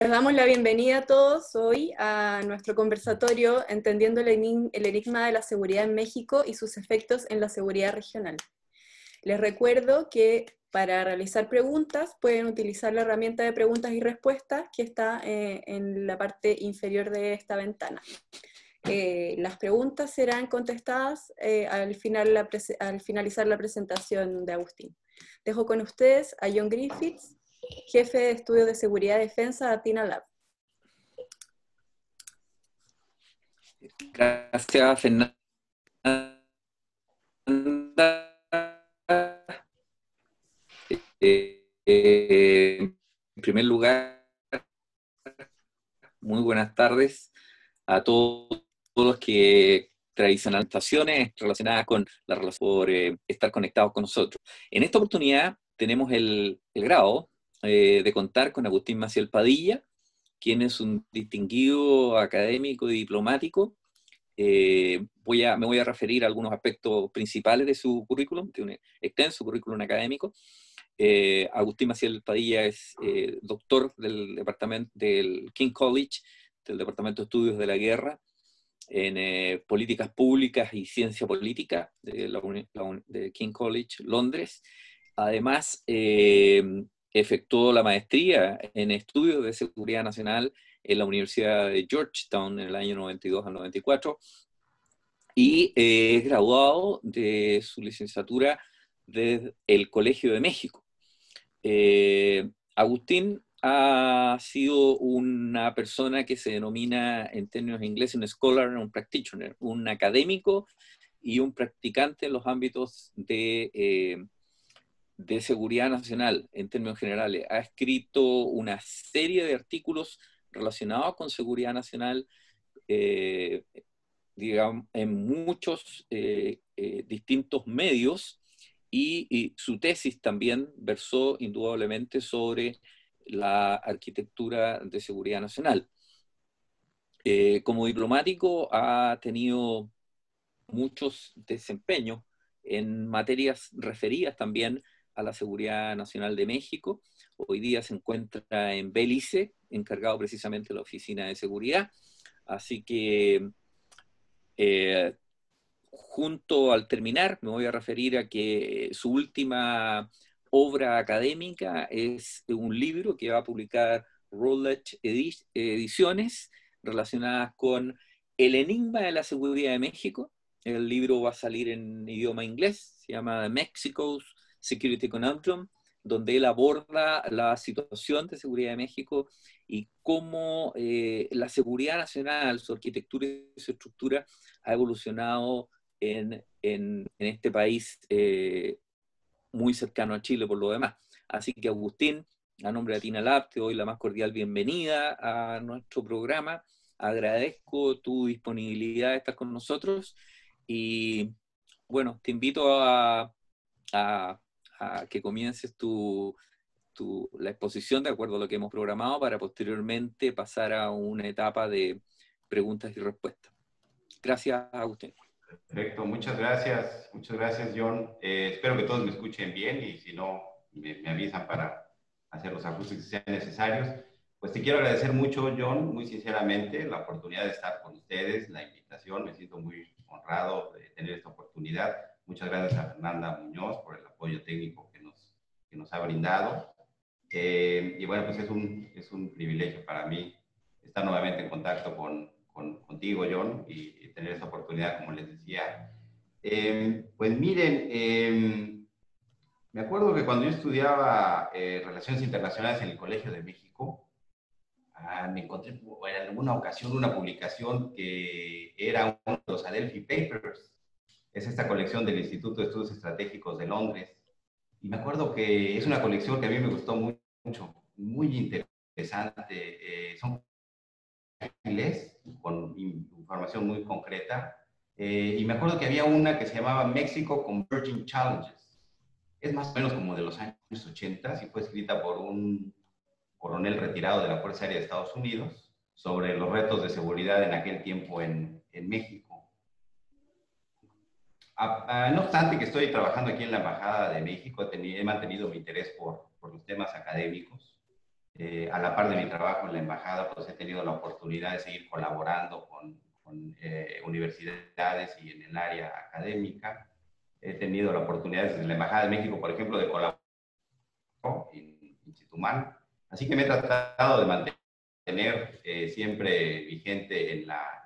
Les damos la bienvenida a todos hoy a nuestro conversatorio Entendiendo el enigma de la seguridad en México y sus efectos en la seguridad regional. Les recuerdo que para realizar preguntas pueden utilizar la herramienta de preguntas y respuestas que está en la parte inferior de esta ventana. Las preguntas serán contestadas al finalizar la presentación de Agustín. Dejo con ustedes a John Griffiths, jefe de estudios de seguridad y defensa de Athena Lab. Gracias, Fernanda. En primer lugar, muy buenas tardes a todos los que tradicionalmente estaciones relacionadas con la relación por estar conectados con nosotros. En esta oportunidad tenemos el grado de contar con Agustín Maciel Padilla, quien es un distinguido académico y diplomático. Me voy a referir a algunos aspectos principales de su currículum, de un extenso currículum académico. Agustín Maciel Padilla es doctor del departamento del King College, del Departamento de Estudios de la Guerra, en Políticas Públicas y Ciencia Política de King College, Londres. Además, efectuó la maestría en Estudios de Seguridad Nacional en la Universidad de Georgetown en el año 92 al 94, y es graduado de su licenciatura desde el Colegio de México. Agustín ha sido una persona que se denomina en términos ingleses un scholar, un practitioner, un académico y un practicante en los ámbitos de seguridad nacional en términos generales. Ha escrito una serie de artículos relacionados con seguridad nacional, digamos, en muchos distintos medios, y su tesis también versó indudablemente sobre la arquitectura de seguridad nacional. Como diplomático ha tenido muchos desempeños en materias referidas también a la seguridad nacional de México. Hoy día se encuentra en Belice, encargado precisamente de la Oficina de Seguridad. Así que junto al terminar, me voy a referir a que su última obra académica es un libro que va a publicar Routledge Ediciones, relacionadas con el enigma de la seguridad de México. El libro va a salir en idioma inglés, se llama Mexico's Security Conundrum, donde él aborda la situación de seguridad de México y cómo la seguridad nacional, su arquitectura y su estructura ha evolucionado en este país muy cercano a Chile por lo demás. Así que, Agustín, a nombre de Athena Lab, te doy la más cordial bienvenida a nuestro programa. Agradezco tu disponibilidad de estar con nosotros y, bueno, te invito a que comiences la exposición de acuerdo a lo que hemos programado, para posteriormente pasar a una etapa de preguntas y respuestas. Gracias, Agustín. Perfecto, muchas gracias John. Espero que todos me escuchen bien, y si no, me avisan para hacer los ajustes que sean necesarios. Pues te quiero agradecer mucho, John, muy sinceramente, la oportunidad de estar con ustedes, la invitación. Me siento muy honrado de tener esta oportunidad. Muchas gracias a Fernanda Muñoz por el apoyo técnico que nos ha brindado. Y bueno, pues es un privilegio para mí estar nuevamente en contacto contigo, John, y tener esta oportunidad, como les decía. Pues miren, me acuerdo que cuando yo estudiaba Relaciones Internacionales en el Colegio de México, me encontré en alguna ocasión una publicación que era uno de los Adelphi Papers. Es esta colección del Instituto de Estudios Estratégicos de Londres. Y me acuerdo que es una colección que a mí me gustó mucho, muy interesante. Son con información muy concreta. Y me acuerdo que había una que se llamaba Mexico Converging Challenges. Es más o menos como de los años 80 y fue escrita por un coronel retirado de la Fuerza Aérea de Estados Unidos sobre los retos de seguridad en aquel tiempo en México. No obstante que estoy trabajando aquí en la Embajada de México, he mantenido mi interés por los temas académicos. A la par de mi trabajo en la embajada, pues he tenido la oportunidad de seguir colaborando con universidades y en el área académica. He tenido la oportunidad desde la Embajada de México, por ejemplo, de colaborar en Chetumal. Así que me he tratado de mantener siempre vigente en la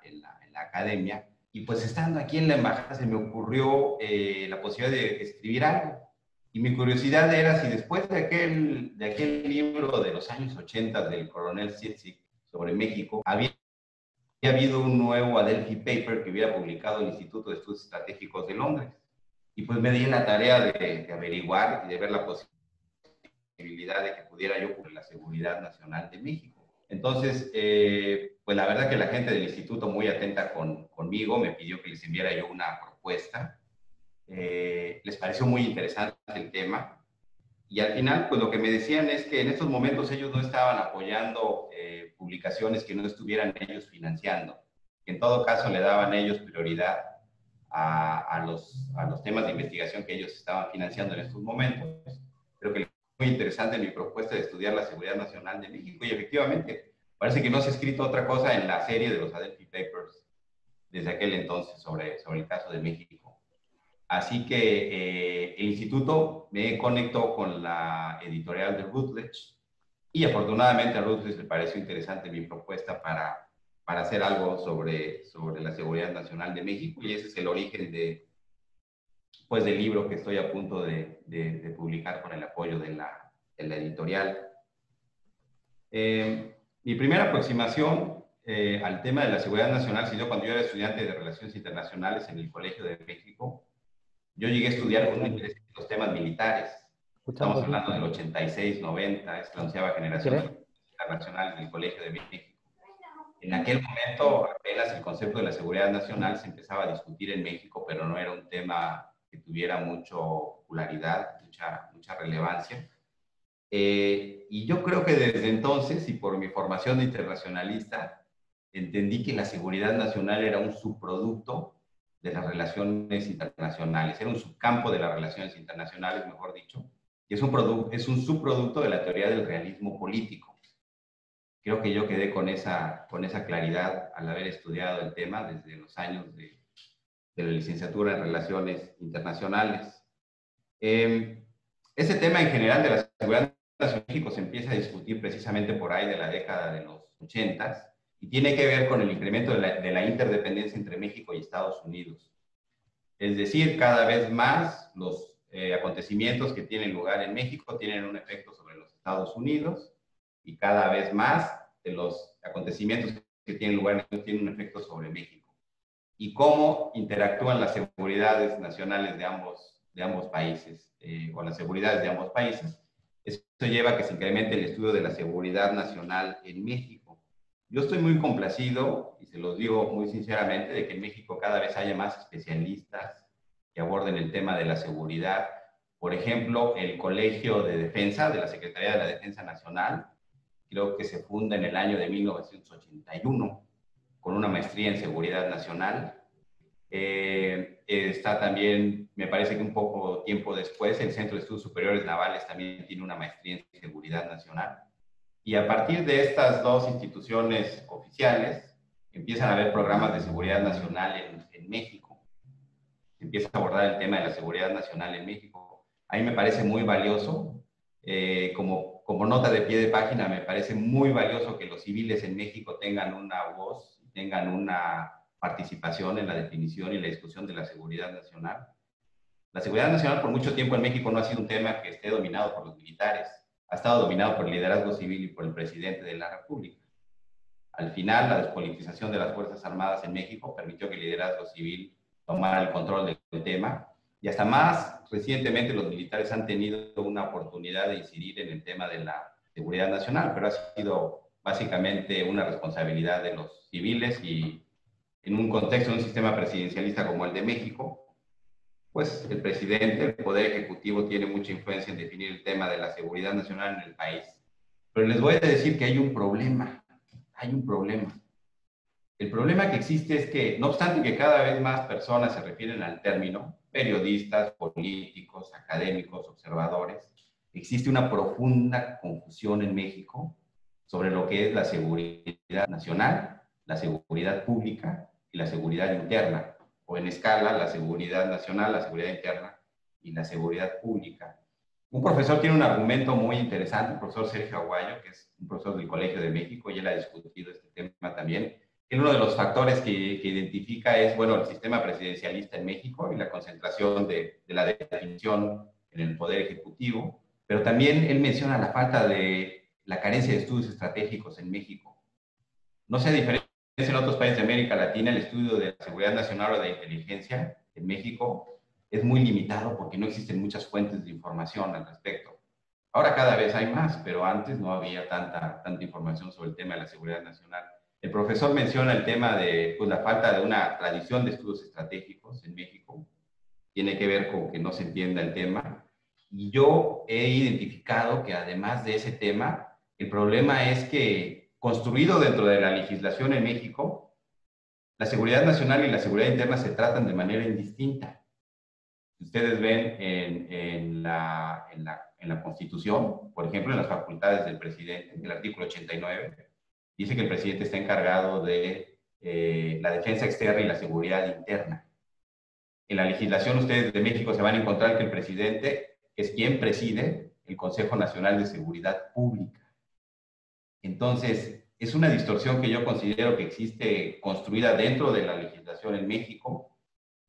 academia. Y pues estando aquí en la embajada se me ocurrió la posibilidad de escribir algo. Y mi curiosidad era si después de aquel libro de los años 80 del coronel Sitzik sobre México, había habido un nuevo Adelphi Paper que hubiera publicado el Instituto de Estudios Estratégicos de Londres. Y pues me di en la tarea de averiguar y de ver la posibilidad de que pudiera yo cubrir la seguridad nacional de México. Entonces, pues la verdad que la gente del instituto, muy atenta conmigo, me pidió que les enviara yo una propuesta. Les pareció muy interesante el tema. Y al final, pues lo que me decían es que en estos momentos ellos no estaban apoyando publicaciones que no estuvieran ellos financiando. Que en todo caso le daban ellos prioridad a los temas de investigación que ellos estaban financiando en estos momentos. Creo que es muy interesante mi propuesta de estudiar la seguridad nacional de México y efectivamente parece que no se ha escrito otra cosa en la serie de los Adelphi Papers desde aquel entonces sobre el caso de México. Así que el instituto me conectó con la editorial de Routledge y afortunadamente a Routledge le pareció interesante mi propuesta para hacer algo sobre la seguridad nacional de México y ese es el origen pues, del libro que estoy a punto de publicar con el apoyo de la editorial. Mi primera aproximación al tema de la seguridad nacional se dio cuando yo era estudiante de Relaciones Internacionales en el Colegio de México. Yo llegué a estudiar con un interés en los temas militares. Estamos hablando del 86, 90, es la 11ª generación internacional del Colegio de México. En aquel momento apenas el concepto de la seguridad nacional se empezaba a discutir en México, pero no era un tema que tuviera mucha popularidad, mucha relevancia. Y yo creo que desde entonces, y por mi formación de internacionalista, entendí que la seguridad nacional era un subproducto de las relaciones internacionales, era un subcampo de las relaciones internacionales, mejor dicho, y es un subproducto de la teoría del realismo político. Creo que yo quedé con esa claridad al haber estudiado el tema desde los años de la licenciatura en Relaciones Internacionales. Ese tema en general de la seguridad nacional de México se empieza a discutir precisamente por ahí de la década de los 80s, y tiene que ver con el incremento de la interdependencia entre México y Estados Unidos. Es decir, cada vez más los acontecimientos que tienen lugar en México tienen un efecto sobre los Estados Unidos y cada vez más de los acontecimientos que tienen lugar en México tienen un efecto sobre México. Y cómo interactúan las seguridades nacionales de ambos países, con las seguridades de ambos países. Eso lleva a que se incremente el estudio de la seguridad nacional en México. Yo estoy muy complacido, y se los digo muy sinceramente, de que en México cada vez haya más especialistas que aborden el tema de la seguridad. Por ejemplo, el Colegio de Defensa de la Secretaría de la Defensa Nacional, creo que se funda en el año de 1981, con una maestría en Seguridad Nacional. Está también, me parece que un poco tiempo después, el Centro de Estudios Superiores Navales también tiene una maestría en Seguridad Nacional. Y a partir de estas dos instituciones oficiales, empiezan a haber programas de seguridad nacional en México. Se empieza a abordar el tema de la seguridad nacional en México. A mí me parece muy valioso, como nota de pie de página, me parece muy valioso que los civiles en México tengan una voz, tengan una participación en la definición y la discusión de la seguridad nacional. La seguridad nacional por mucho tiempo en México no ha sido un tema que esté dominado por los militares. Ha estado dominado por el liderazgo civil y por el presidente de la República. Al final, la despolitización de las Fuerzas Armadas en México permitió que el liderazgo civil tomara el control del tema, y hasta más recientemente los militares han tenido una oportunidad de incidir en el tema de la seguridad nacional, pero ha sido básicamente una responsabilidad de los civiles, y en un contexto de un sistema presidencialista como el de México, pues el presidente, el Poder Ejecutivo, tiene mucha influencia en definir el tema de la seguridad nacional en el país. Pero les voy a decir que hay un problema. El problema que existe es que, no obstante que cada vez más personas se refieren al término, periodistas, políticos, académicos, observadores, existe una profunda confusión en México sobre lo que es la seguridad nacional, la seguridad pública y la seguridad interna, o en escala, la seguridad nacional, la seguridad interna y la seguridad pública. Un profesor tiene un argumento muy interesante, el profesor Sergio Aguayo, que es un profesor del Colegio de México, y él ha discutido este tema también. Uno de los factores que identifica es, bueno, el sistema presidencialista en México y la concentración de la definición en el Poder Ejecutivo, pero también él menciona la falta de la carencia de estudios estratégicos en México. No se diferencia en otros países de América Latina, el estudio de la seguridad nacional o de inteligencia en México es muy limitado porque no existen muchas fuentes de información al respecto. Ahora cada vez hay más, pero antes no había tanta información sobre el tema de la seguridad nacional. El profesor menciona el tema de pues, la falta de una tradición de estudios estratégicos en México. Tiene que ver con que no se entienda el tema. Y yo he identificado que además de ese tema, el problema es que construido dentro de la legislación en México, la seguridad nacional y la seguridad interna se tratan de manera indistinta. Ustedes ven en la Constitución, por ejemplo, en las facultades del presidente, en el artículo 89, dice que el presidente está encargado de la defensa externa y la seguridad interna. En la legislación, ustedes de México se van a encontrar que el presidente es quien preside el Consejo Nacional de Seguridad Pública. Entonces, es una distorsión que yo considero que existe construida dentro de la legislación en México.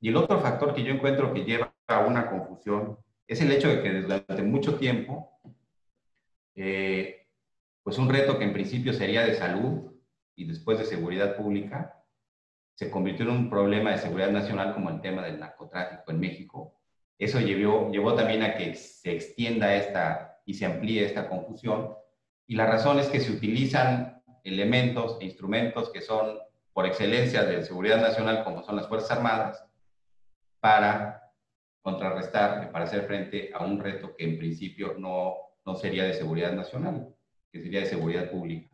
Y el otro factor que yo encuentro que lleva a una confusión es el hecho de que durante mucho tiempo, pues un reto que en principio sería de salud y después de seguridad pública, se convirtió en un problema de seguridad nacional como el tema del narcotráfico en México. Eso llevó también a que se extienda y se amplíe esta confusión. Y la razón es que se utilizan elementos e instrumentos que son por excelencia de seguridad nacional, como son las Fuerzas Armadas, para contrarrestar, para hacer frente a un reto que en principio no sería de seguridad nacional, que sería de seguridad pública.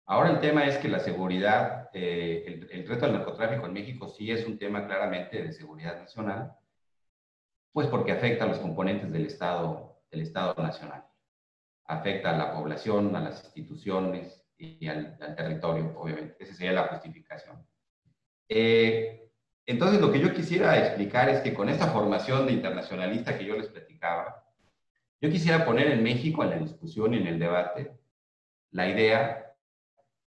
Ahora el tema es que la seguridad, el reto del narcotráfico en México sí es un tema claramente de seguridad nacional, pues porque afecta a los componentes del Estado nacional. Afecta a la población, a las instituciones y al territorio, obviamente. Esa sería la justificación. Entonces, lo que yo quisiera explicar es que con esta formación de internacionalista que yo les platicaba, yo quisiera poner en México, en la discusión y en el debate, la idea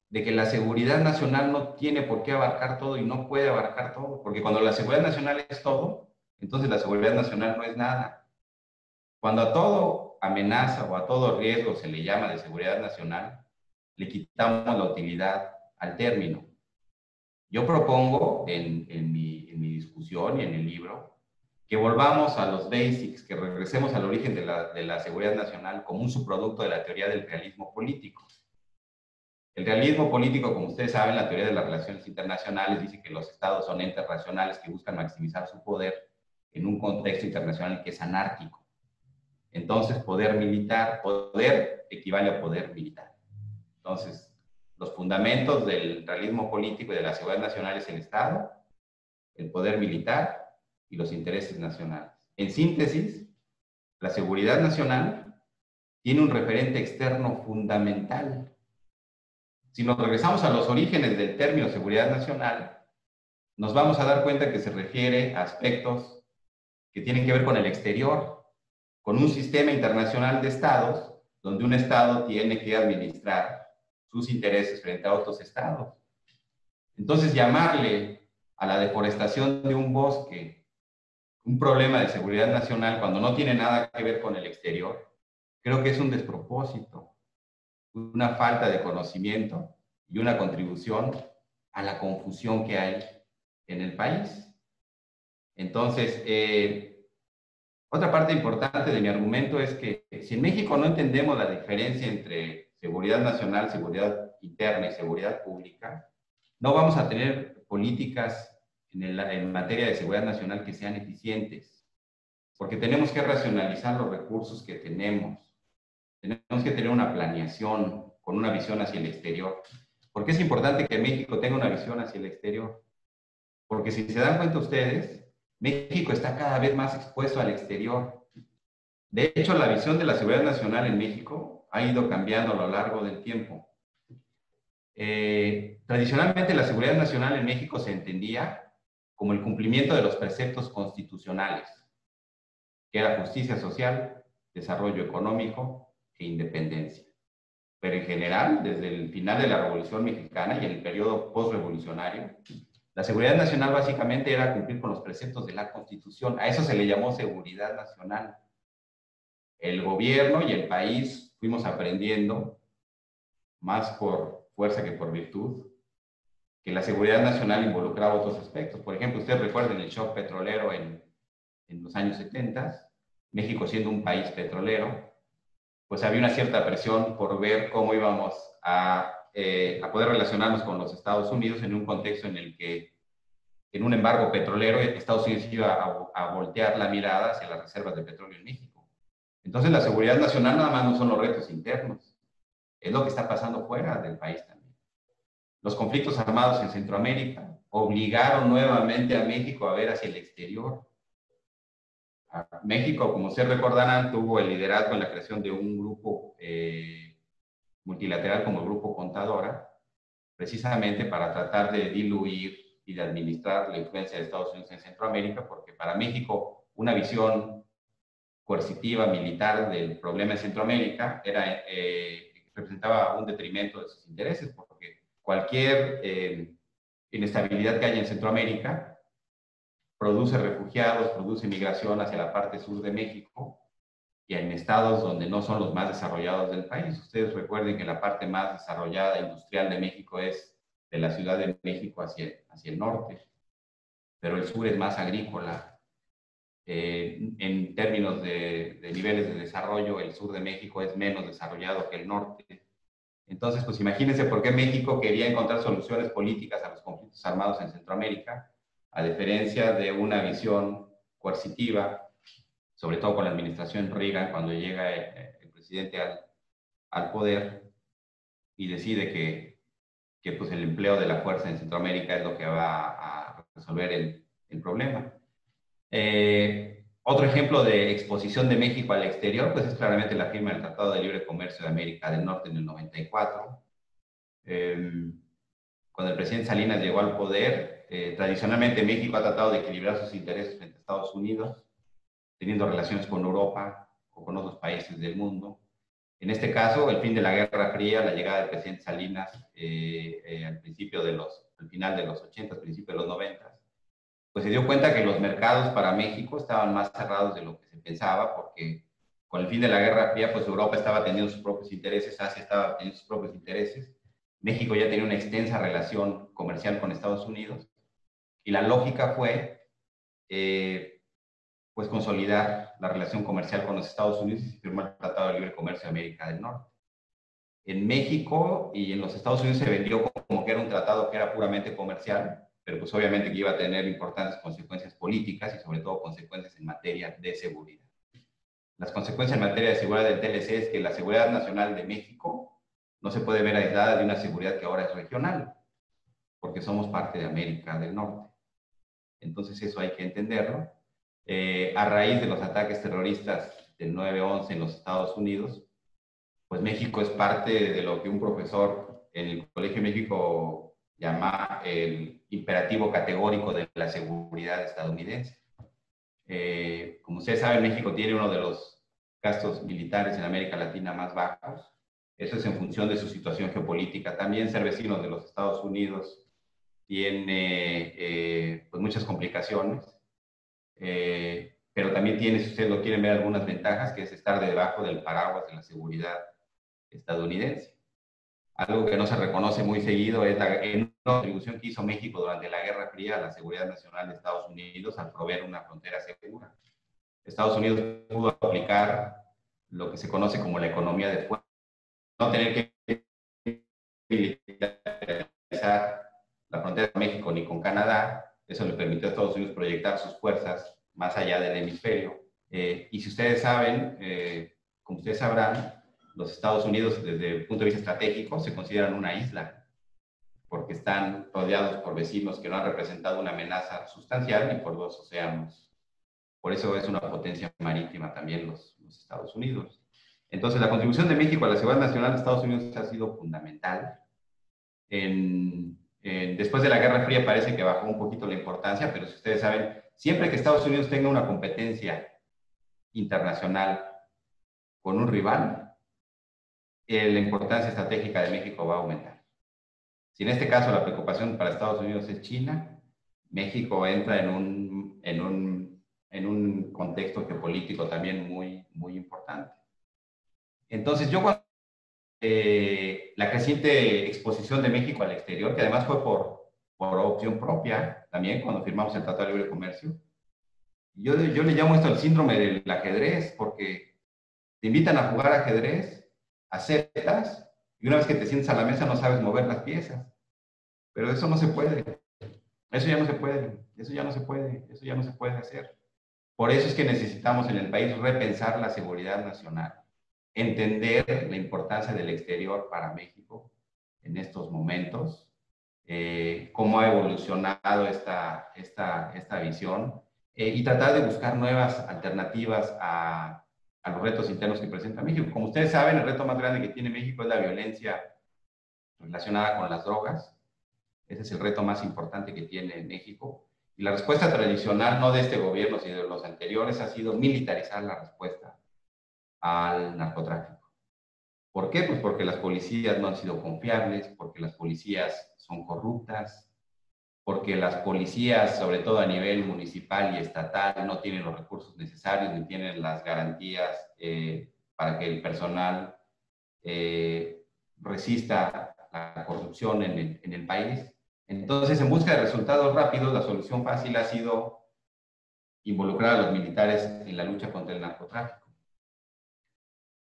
de que la seguridad nacional no tiene por qué abarcar todo y no puede abarcar todo, porque cuando la seguridad nacional es todo, entonces la seguridad nacional no es nada. Cuando a todo amenaza o a todo riesgo se le llama de seguridad nacional, le quitamos la utilidad al término. Yo propongo en mi discusión y en el libro que volvamos a los basics, que regresemos al origen de la seguridad nacional como un subproducto de la teoría del realismo político. El realismo político, como ustedes saben, la teoría de las relaciones internacionales dice que los estados son entes racionales que buscan maximizar su poder en un contexto internacional que es anárquico. Entonces, poder equivale a poder militar. Entonces, los fundamentos del realismo político y de la seguridad nacional es el Estado, el poder militar y los intereses nacionales. En síntesis, la seguridad nacional tiene un referente externo fundamental. Si nos regresamos a los orígenes del término seguridad nacional, nos vamos a dar cuenta que se refiere a aspectos que tienen que ver con el exterior, con un sistema internacional de estados, donde un estado tiene que administrar sus intereses frente a otros estados. Entonces, llamarle a la deforestación de un bosque un problema de seguridad nacional cuando no tiene nada que ver con el exterior, creo que es un despropósito, una falta de conocimiento y una contribución a la confusión que hay en el país. Entonces, otra parte importante de mi argumento es que si en México no entendemos la diferencia entre seguridad nacional, seguridad interna y seguridad pública, no vamos a tener políticas en materia de seguridad nacional que sean eficientes, porque tenemos que racionalizar los recursos que tenemos. Tenemos que tener una planeación con una visión hacia el exterior. ¿Por qué es importante que México tenga una visión hacia el exterior? Porque si se dan cuenta ustedes, México está cada vez más expuesto al exterior. De hecho, la visión de la seguridad nacional en México ha ido cambiando a lo largo del tiempo. Tradicionalmente la seguridad nacional en México se entendía como el cumplimiento de los preceptos constitucionales, que era justicia social, desarrollo económico e independencia. Pero en general, desde el final de la Revolución Mexicana y en el periodo postrevolucionario, la seguridad nacional básicamente era cumplir con los preceptos de la Constitución. A eso se le llamó seguridad nacional. El gobierno y el país fuimos aprendiendo, más por fuerza que por virtud, que la seguridad nacional involucraba otros aspectos. Por ejemplo, ustedes recuerden el shock petrolero en los años 70, México siendo un país petrolero, pues había una cierta presión por ver cómo íbamos a poder relacionarnos con los Estados Unidos en un contexto en el que, en un embargo petrolero, Estados Unidos iba a voltear la mirada hacia las reservas de petróleo en México. Entonces, la seguridad nacional nada más no son los retos internos, es lo que está pasando fuera del país también. Los conflictos armados en Centroamérica obligaron nuevamente a México a ver hacia el exterior. México, como ustedes recordarán, tuvo el liderazgo en la creación de un grupo multilateral como el Grupo Contadora, precisamente para tratar de diluir y de administrar la influencia de Estados Unidos en Centroamérica, porque para México una visión coercitiva, militar del problema en Centroamérica representaba un detrimento de sus intereses, porque cualquier inestabilidad que haya en Centroamérica produce refugiados, produce migración hacia la parte sur de México y en estados donde no son los más desarrollados del país. Ustedes recuerden que la parte más desarrollada industrial de México es de la Ciudad de México hacia el norte, pero el sur es más agrícola. En términos de niveles de desarrollo, el sur de México es menos desarrollado que el norte. Entonces, pues imagínense por qué México quería encontrar soluciones políticas a los conflictos armados en Centroamérica, a diferencia de una visión coercitiva, sobre todo con la administración Reagan, cuando llega el presidente al poder y decide que pues el empleo de la fuerza en Centroamérica es lo que va a resolver el problema. Otro ejemplo de exposición de México al exterior, pues es claramente la firma del Tratado de Libre Comercio de América del Norte en el 94. Cuando el presidente Salinas llegó al poder, tradicionalmente México ha tratado de equilibrar sus intereses frente a Estados Unidos, teniendo relaciones con Europa o con otros países del mundo. En este caso, el fin de la Guerra Fría, la llegada del presidente Salinas al final de los 80, principio de los 90, pues se dio cuenta que los mercados para México estaban más cerrados de lo que se pensaba, porque con el fin de la Guerra Fría, pues Europa estaba teniendo sus propios intereses, Asia estaba teniendo sus propios intereses, México ya tenía una extensa relación comercial con Estados Unidos, y la lógica fue, pues, consolidar la relación comercial con los Estados Unidos y se firmó el Tratado de Libre Comercio de América del Norte. En México y en los Estados Unidos se vendió como que era un tratado que era puramente comercial, pero pues obviamente que iba a tener importantes consecuencias políticas y sobre todo consecuencias en materia de seguridad. Las consecuencias en materia de seguridad del TLC es que la seguridad nacional de México no se puede ver aislada de una seguridad que ahora es regional, porque somos parte de América del Norte. Entonces eso hay que entenderlo. A raíz de los ataques terroristas del 9/11 en los Estados Unidos, pues México es parte de lo que un profesor en el Colegio de México llama el imperativo categórico de la seguridad estadounidense. Como ustedes saben, México tiene uno de los gastos militares en América Latina más bajos. Eso es en función de su situación geopolítica. También ser vecinos de los Estados Unidos tiene pues muchas complicaciones, pero también tiene, si ustedes lo quieren ver, algunas ventajas, que es estar debajo del paraguas de la seguridad estadounidense. Algo que no se reconoce muy seguido es la contribución que hizo México durante la Guerra Fría a la seguridad nacional de Estados Unidos al proveer una frontera segura. Estados Unidos pudo aplicar lo que se conoce como la economía de fuerza, no tener que militarizar la frontera de México ni con Canadá. Eso le permitió a Estados Unidos proyectar sus fuerzas más allá del hemisferio. Y si ustedes saben, como ustedes sabrán, los Estados Unidos, desde el punto de vista estratégico, se consideran una isla, porque están rodeados por vecinos que no han representado una amenaza sustancial ni por dos océanos. Por eso es una potencia marítima también los Estados Unidos. Entonces, la contribución de México a la seguridad nacional de Estados Unidos ha sido fundamental. Después de la Guerra Fría parece que bajó un poquito la importancia, pero si ustedes saben, siempre que Estados Unidos tenga una competencia internacional con un rival, la importancia estratégica de México va a aumentar. Si en este caso la preocupación para Estados Unidos es China, México entra en un contexto geopolítico también muy, muy importante. Entonces, yo cuando la creciente exposición de México al exterior, que además fue por opción propia, también cuando firmamos el Tratado de Libre Comercio, yo le llamo esto el síndrome del ajedrez, porque te invitan a jugar ajedrez, aceptas, y una vez que te sientes a la mesa no sabes mover las piezas. Pero eso no se puede. Eso ya no se puede. Eso ya no se puede. Eso ya no se puede hacer. Por eso es que necesitamos en el país repensar la seguridad nacional, entender la importancia del exterior para México en estos momentos, cómo ha evolucionado esta visión, y tratar de buscar nuevas alternativas a los retos internos que presenta México. Como ustedes saben, el reto más grande que tiene México es la violencia relacionada con las drogas. Ese es el reto más importante que tiene México. Y la respuesta tradicional, no de este gobierno, sino de los anteriores, ha sido militarizar la respuesta al narcotráfico. ¿Por qué? Pues porque las policías no han sido confiables, porque las policías son corruptas, porque las policías, sobre todo a nivel municipal y estatal, no tienen los recursos necesarios ni tienen las garantías para que el personal resista la corrupción en el país. Entonces, en busca de resultados rápidos, la solución fácil ha sido involucrar a los militares en la lucha contra el narcotráfico.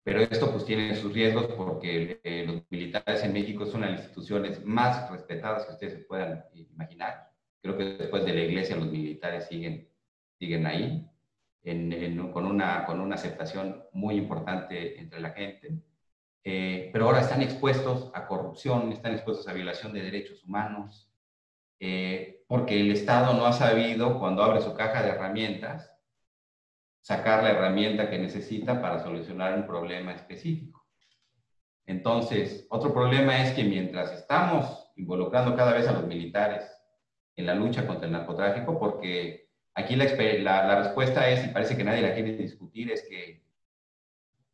Pero esto pues tiene sus riesgos porque los militares en México son las instituciones más respetadas que ustedes se puedan imaginar. Creo que después de la iglesia los militares siguen ahí, con una aceptación muy importante entre la gente. Pero ahora están expuestos a corrupción, están expuestos a violación de derechos humanos, porque el Estado no ha sabido, cuando abre su caja de herramientas, sacar la herramienta que necesita para solucionar un problema específico. Entonces, otro problema es que mientras estamos involucrando cada vez a los militares en la lucha contra el narcotráfico, porque aquí la respuesta es, y parece que nadie la quiere discutir, es que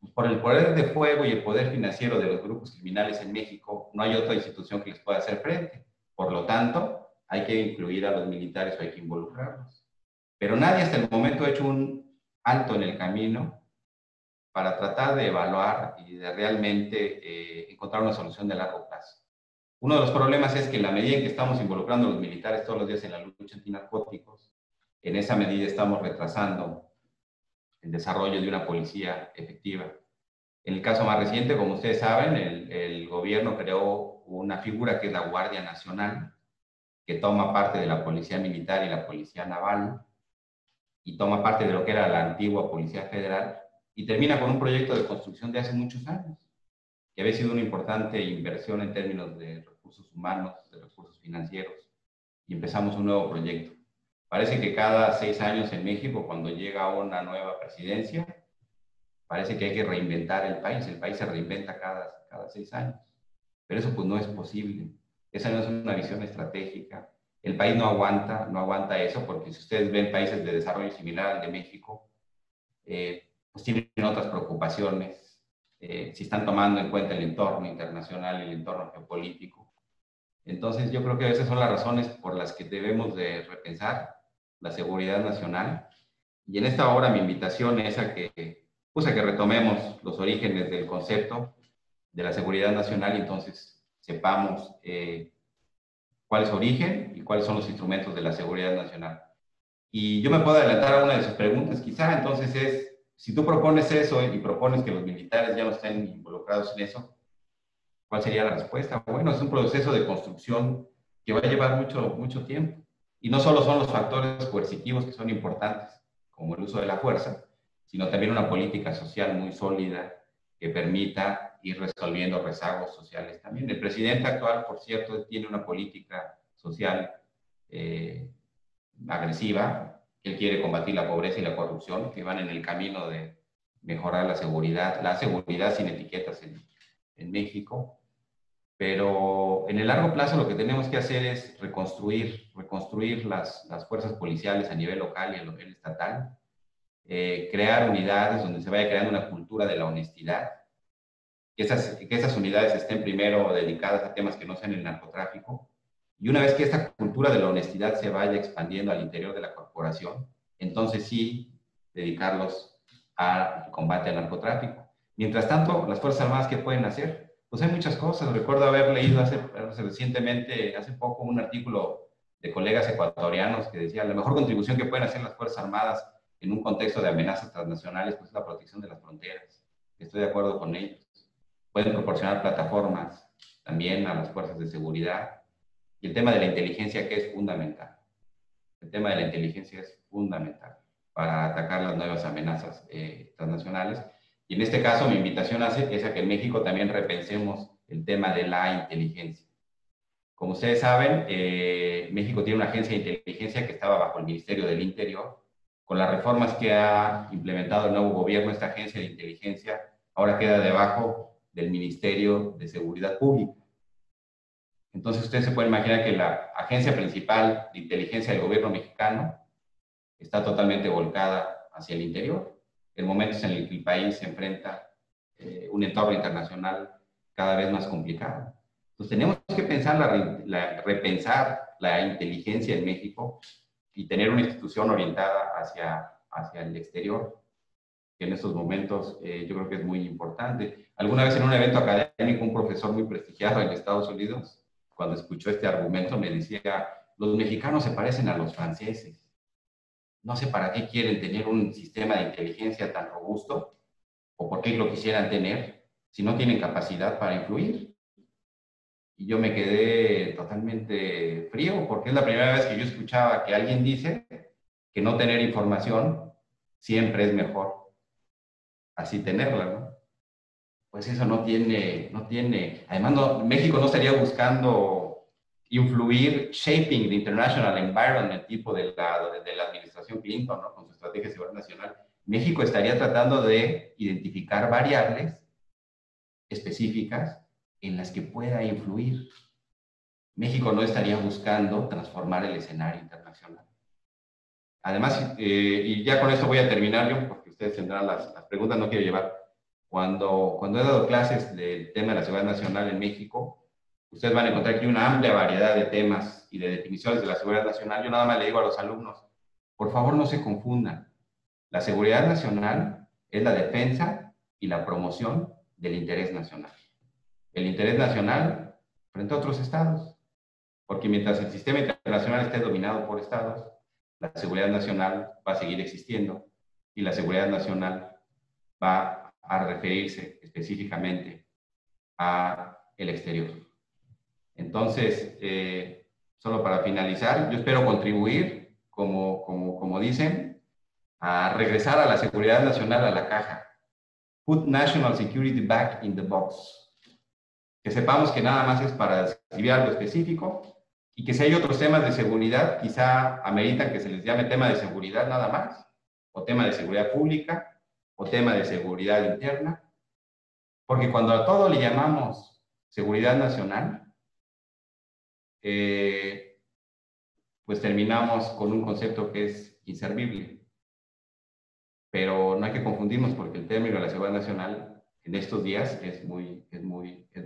pues, por el poder de fuego y el poder financiero de los grupos criminales en México, no hay otra institución que les pueda hacer frente. Por lo tanto, hay que incluir a los militares o hay que involucrarlos. Pero nadie hasta el momento ha hecho un alto en el camino para tratar de evaluar y de realmente encontrar una solución de largo plazo. Uno de los problemas es que en la medida en que estamos involucrando a los militares todos los días en la lucha antinarcóticos, en esa medida estamos retrasando el desarrollo de una policía efectiva. En el caso más reciente, como ustedes saben, el gobierno creó una figura que es la Guardia Nacional, que toma parte de la Policía Militar y la Policía Naval, y toma parte de lo que era la antigua Policía Federal, y termina con un proyecto de construcción de hace muchos años, que había sido una importante inversión en términos de recursos humanos, de recursos financieros, y empezamos un nuevo proyecto. Parece que cada 6 años en México, cuando llega una nueva presidencia, parece que hay que reinventar el país se reinventa cada 6 años, pero eso pues no es posible, esa no es una visión estratégica. El país no aguanta eso, porque si ustedes ven países de desarrollo similar al de México, pues tienen otras preocupaciones, si están tomando en cuenta el entorno internacional y el entorno geopolítico. Entonces yo creo que esas son las razones por las que debemos de repensar la seguridad nacional. Y en esta hora mi invitación es a que retomemos los orígenes del concepto de la seguridad nacional y entonces sepamos cuál es su origen y cuáles son los instrumentos de la seguridad nacional. Y yo me puedo adelantar a una de sus preguntas, quizá, entonces es, si tú propones eso y propones que los militares ya no estén involucrados en eso, ¿cuál sería la respuesta? Bueno, es un proceso de construcción que va a llevar mucho tiempo. Y no solo son los factores coercitivos que son importantes, como el uso de la fuerza, sino también una política social muy sólida que permita ir resolviendo rezagos sociales también. El presidente actual, por cierto, tiene una política social agresiva. Él quiere combatir la pobreza y la corrupción, que van en el camino de mejorar la seguridad sin etiquetas en México. Pero en el largo plazo lo que tenemos que hacer es reconstruir las fuerzas policiales a nivel local y a nivel estatal, crear unidades donde se vaya creando una cultura de la honestidad, que esas unidades estén primero dedicadas a temas que no sean el narcotráfico, y una vez que esta cultura de la honestidad se vaya expandiendo al interior de la corporación, entonces sí dedicarlos al combate al narcotráfico. Mientras tanto, las Fuerzas Armadas, ¿qué pueden hacer? Pues hay muchas cosas. Recuerdo haber leído recientemente, hace poco, un artículo de colegas ecuatorianos que decía la mejor contribución que pueden hacer las Fuerzas Armadas en un contexto de amenazas transnacionales pues es la protección de las fronteras. Estoy de acuerdo con ellos. Pueden proporcionar plataformas también a las fuerzas de seguridad. Y el tema de la inteligencia, que es fundamental. El tema de la inteligencia es fundamental para atacar las nuevas amenazas transnacionales. Y en este caso, mi invitación es a que en México también repensemos el tema de la inteligencia. Como ustedes saben, México tiene una agencia de inteligencia que estaba bajo el Ministerio del Interior. Con las reformas que ha implementado el nuevo gobierno, esta agencia de inteligencia ahora queda debajo del Ministerio de Seguridad Pública. Entonces, ustedes se pueden imaginar que la agencia principal de inteligencia del gobierno mexicano está totalmente volcada hacia el interior, en momentos en el que el país se enfrenta un entorno internacional cada vez más complicado. Entonces, tenemos que repensar la inteligencia en México y tener una institución orientada hacia el exterior, que en estos momentos yo creo que es muy importante. Alguna vez en un evento académico, un profesor muy prestigiado en Estados Unidos, cuando escuchó este argumento, me decía, los mexicanos se parecen a los franceses. No sé para qué quieren tener un sistema de inteligencia tan robusto, o por qué lo quisieran tener, si no tienen capacidad para influir. Y yo me quedé totalmente frío, porque es la primera vez que yo escuchaba que alguien dice que no tener información siempre es mejor así tenerla, ¿no? Pues eso no tiene, además México no estaría buscando influir, shaping the international environment tipo de la administración Clinton, ¿no? Con su estrategia de seguridad nacional. México estaría tratando de identificar variables específicas en las que pueda influir. México no estaría buscando transformar el escenario internacional. Además, y ya con esto voy a terminar yo, porque ustedes tendrán las preguntas, no quiero llevar. Cuando he dado clases del tema de la seguridad nacional en México, ustedes van a encontrar aquí una amplia variedad de temas y de definiciones de la seguridad nacional. Yo nada más le digo a los alumnos, por favor no se confundan. La seguridad nacional es la defensa y la promoción del interés nacional. El interés nacional frente a otros estados. Porque mientras el sistema internacional esté dominado por estados, la seguridad nacional va a seguir existiendo y la seguridad nacional va a referirse específicamente a el exterior. Entonces, solo para finalizar, yo espero contribuir, como dicen, a regresar a la seguridad nacional a la caja. Put national security back in the box. Que sepamos que nada más es para describir algo específico y que si hay otros temas de seguridad, quizá ameritan que se les llame tema de seguridad nada más, o tema de seguridad pública, o tema de seguridad interna, porque cuando a todo le llamamos seguridad nacional, pues terminamos con un concepto que es inservible. Pero no hay que confundirnos porque el término de la seguridad nacional en estos días es muy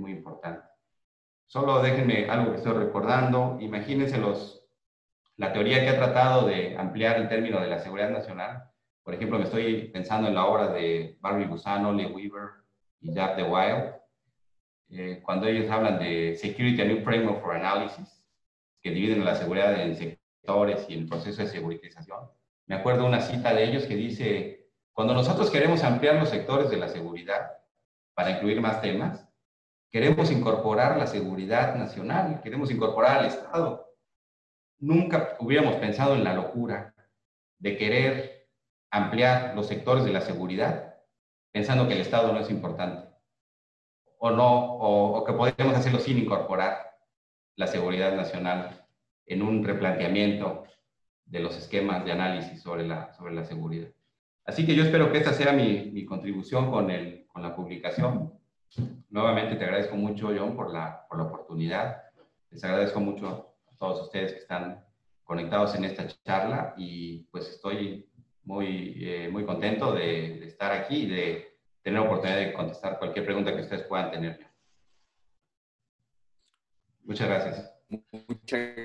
importante. Solo déjenme algo que estoy recordando. Imagínense la teoría que ha tratado de ampliar el término de la seguridad nacional. Por ejemplo, me estoy pensando en la obra de Barry Busano, Lee Weaver y Jack DeWild, cuando ellos hablan de Security, a New Framework for Analysis, que dividen la seguridad en sectores y en el proceso de seguritización. Me acuerdo una cita de ellos que dice, cuando nosotros queremos ampliar los sectores de la seguridad para incluir más temas, queremos incorporar la seguridad nacional, queremos incorporar al Estado. Nunca hubiéramos pensado en la locura de querer ampliar los sectores de la seguridad pensando que el Estado no es importante o que podemos hacerlo sin incorporar la seguridad nacional en un replanteamiento de los esquemas de análisis sobre la seguridad. Así que yo espero que esta sea mi contribución con la publicación. Nuevamente te agradezco mucho, John, por la oportunidad. Les agradezco mucho a todos ustedes que están conectados en esta charla y pues estoy muy contento de estar aquí y de tener la oportunidad de contestar cualquier pregunta que ustedes puedan tener. Muchas gracias. Muchas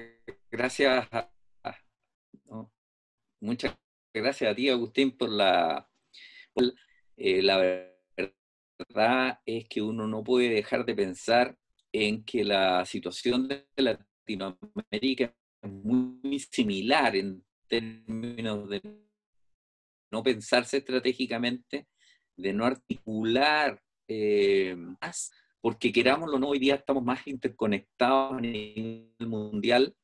gracias no, muchas gracias a ti, Agustín, la verdad es que uno no puede dejar de pensar en que la situación de Latinoamérica es muy similar en términos de no pensarse estratégicamente, de no articular más, porque querámoslo o no, hoy día estamos más interconectados a nivel mundial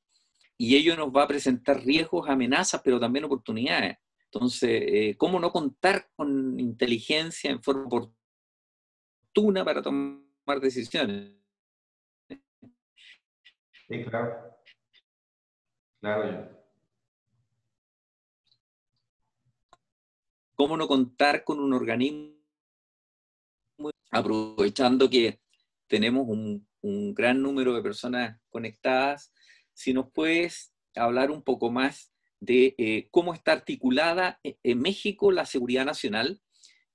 y ello nos va a presentar riesgos, amenazas, pero también oportunidades. Entonces, ¿cómo no contar con inteligencia en forma oportuna para tomar decisiones? Sí, claro. Claro, John. ¿Cómo no contar con un organismo, aprovechando que tenemos un gran número de personas conectadas? Si nos puedes hablar un poco más de cómo está articulada en México la seguridad nacional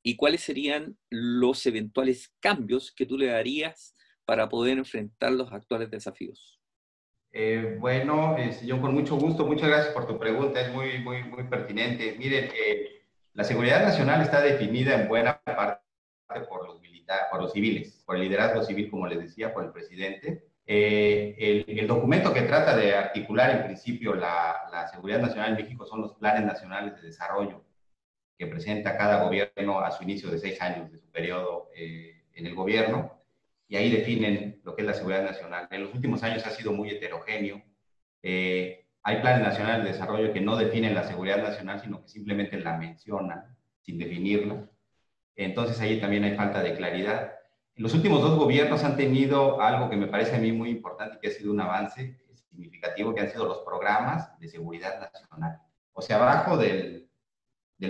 y cuáles serían los eventuales cambios que tú le darías para poder enfrentar los actuales desafíos. Bueno, yo con mucho gusto, muchas gracias por tu pregunta, es muy pertinente. Miren, la seguridad nacional está definida en buena parte por los militares, por los civiles, por el liderazgo civil, como les decía, por el presidente. El documento que trata de articular en principio la seguridad nacional en México son los planes nacionales de desarrollo que presenta cada gobierno a su inicio de 6 años de su periodo en el gobierno, y ahí definen lo que es la seguridad nacional. En los últimos años ha sido muy heterogéneo. Hay planes nacionales de desarrollo que no definen la seguridad nacional, sino que simplemente la mencionan sin definirla. Entonces ahí también hay falta de claridad. Los últimos 2 gobiernos han tenido algo que me parece a mí muy importante y que ha sido un avance significativo, que han sido los programas de seguridad nacional. O sea, abajo del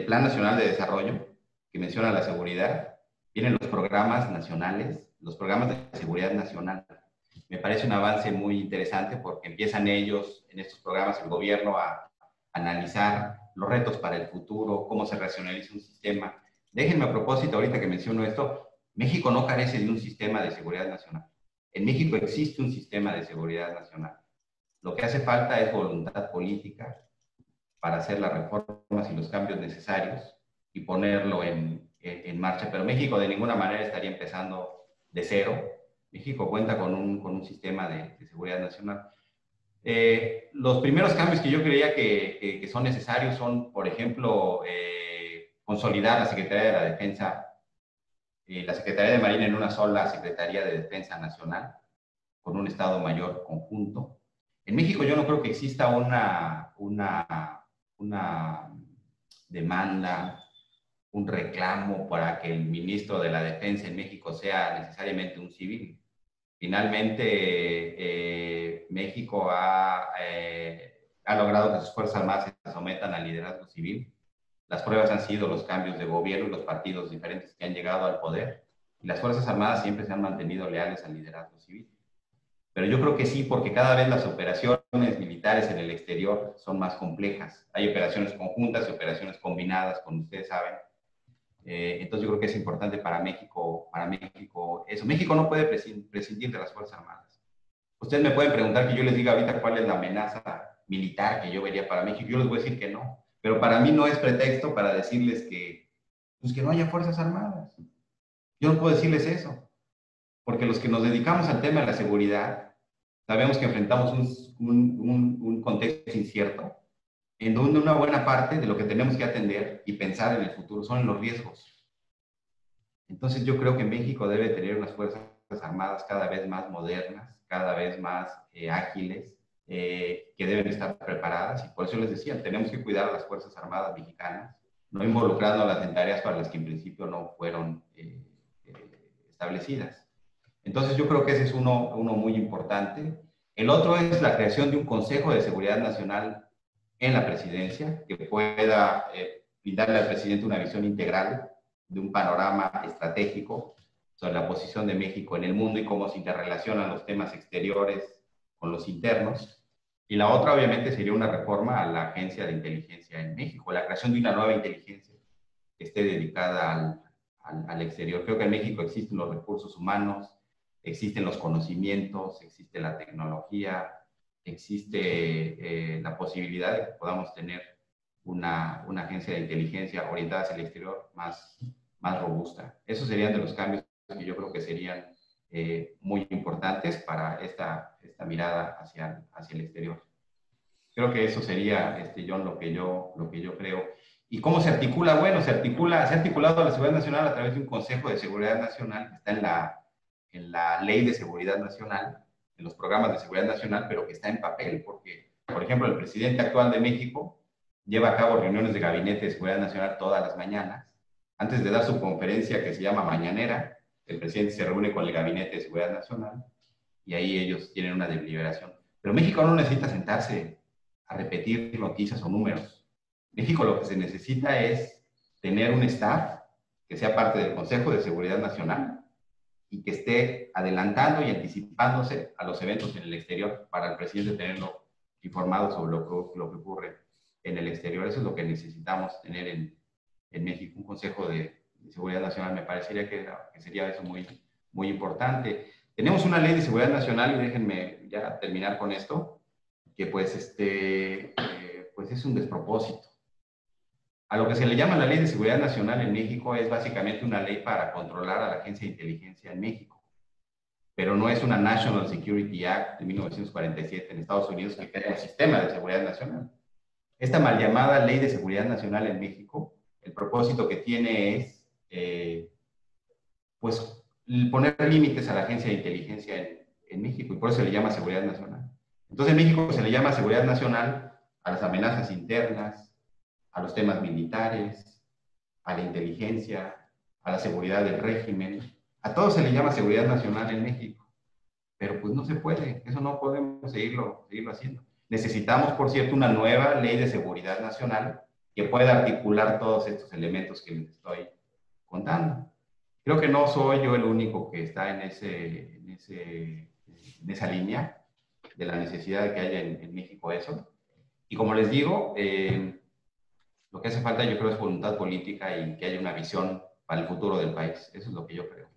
Plan Nacional de Desarrollo, que menciona la seguridad, vienen los programas nacionales, los programas de seguridad nacional. Me parece un avance muy interesante porque empiezan ellos, en estos programas, el gobierno a analizar los retos para el futuro, cómo se racionaliza un sistema. Déjenme a propósito, ahorita que menciono esto, México no carece de un sistema de seguridad nacional. En México existe un sistema de seguridad nacional. Lo que hace falta es voluntad política para hacer las reformas y los cambios necesarios y ponerlo en marcha. Pero México de ninguna manera estaría empezando de cero. México cuenta con un sistema de seguridad nacional. Los primeros cambios que yo creía que son necesarios son, por ejemplo, consolidar la Secretaría de la Defensa, la Secretaría de Marina en una sola Secretaría de Defensa Nacional, con un Estado Mayor conjunto. En México yo no creo que exista una demanda, un reclamo para que el ministro de la Defensa en México sea necesariamente un civil. Finalmente, México ha logrado que sus Fuerzas Armadas se sometan al liderazgo civil. Las pruebas han sido los cambios de gobierno y los partidos diferentes que han llegado al poder. Y las Fuerzas Armadas siempre se han mantenido leales al liderazgo civil. Pero yo creo que sí, porque cada vez las operaciones militares en el exterior son más complejas. Hay operaciones conjuntas y operaciones combinadas, como ustedes saben. Entonces yo creo que es importante para México eso. México no puede prescindir de las Fuerzas Armadas. Ustedes me pueden preguntar que yo les diga ahorita cuál es la amenaza militar que yo vería para México. Yo les voy a decir que no. Pero para mí no es pretexto para decirles pues que no haya Fuerzas Armadas. Yo no puedo decirles eso. Porque los que nos dedicamos al tema de la seguridad, sabemos que enfrentamos un contexto incierto, en donde una buena parte de lo que tenemos que atender y pensar en el futuro son los riesgos. Entonces yo creo que México debe tener unas Fuerzas Armadas cada vez más modernas, cada vez más ágiles, que deben estar preparadas, y por eso les decía, tenemos que cuidar a las Fuerzas Armadas mexicanas, no involucrándolas en tareas para las que en principio no fueron establecidas. Entonces yo creo que ese es uno muy importante. El otro es la creación de un Consejo de Seguridad Nacional en la presidencia que pueda brindarle al presidente una visión integral de un panorama estratégico sobre la posición de México en el mundo y cómo se interrelacionan los temas exteriores con los internos. Y la otra, obviamente, sería una reforma a la Agencia de Inteligencia en México, la creación de una nueva inteligencia que esté dedicada al exterior. Creo que en México existen los recursos humanos, existen los conocimientos, existe la tecnología, existe la posibilidad de que podamos tener una agencia de inteligencia orientada hacia el exterior más robusta. Esos serían de los cambios que yo creo que serían muy importantes para esta mirada hacia el exterior. Creo que eso sería, John, lo que yo creo. ¿Y cómo se articula? Bueno, se ha articulado la seguridad nacional a través de un Consejo de Seguridad Nacional que está en la Ley de Seguridad Nacional, en los programas de seguridad nacional, pero que está en papel, porque, por ejemplo, el presidente actual de México lleva a cabo reuniones de gabinete de seguridad nacional todas las mañanas. Antes de dar su conferencia que se llama Mañanera, el presidente se reúne con el gabinete de seguridad nacional y ahí ellos tienen una deliberación. Pero México no necesita sentarse a repetir noticias o números. México lo que se necesita es tener un staff que sea parte del Consejo de Seguridad Nacional y que esté adelantando y anticipándose a los eventos en el exterior para el presidente tenerlo informado sobre lo que ocurre en el exterior. Eso es lo que necesitamos tener en México, un Consejo de Seguridad Nacional. Me parecería que sería eso muy, muy importante. Tenemos una ley de seguridad nacional, y déjenme ya terminar con esto, que pues es un despropósito. A lo que se le llama la Ley de Seguridad Nacional en México es básicamente una ley para controlar a la Agencia de Inteligencia en México, pero no es una National Security Act de 1947 en Estados Unidos que crea el sistema de seguridad nacional. Esta mal llamada Ley de Seguridad Nacional en México, el propósito que tiene es pues poner límites a la Agencia de Inteligencia en México, y por eso se le llama Seguridad Nacional. Entonces en México se le llama Seguridad Nacional a las amenazas internas, a los temas militares, a la inteligencia, a la seguridad del régimen. A todo se le llama seguridad nacional en México. Pero pues no se puede, eso no podemos seguirlo haciendo. Necesitamos, por cierto, una nueva ley de seguridad nacional que pueda articular todos estos elementos que les estoy contando. Creo que no soy yo el único que está en esa línea de la necesidad de que haya en México eso. Y como les digo, lo que hace falta yo creo es voluntad política y que haya una visión para el futuro del país. Eso es lo que yo creo.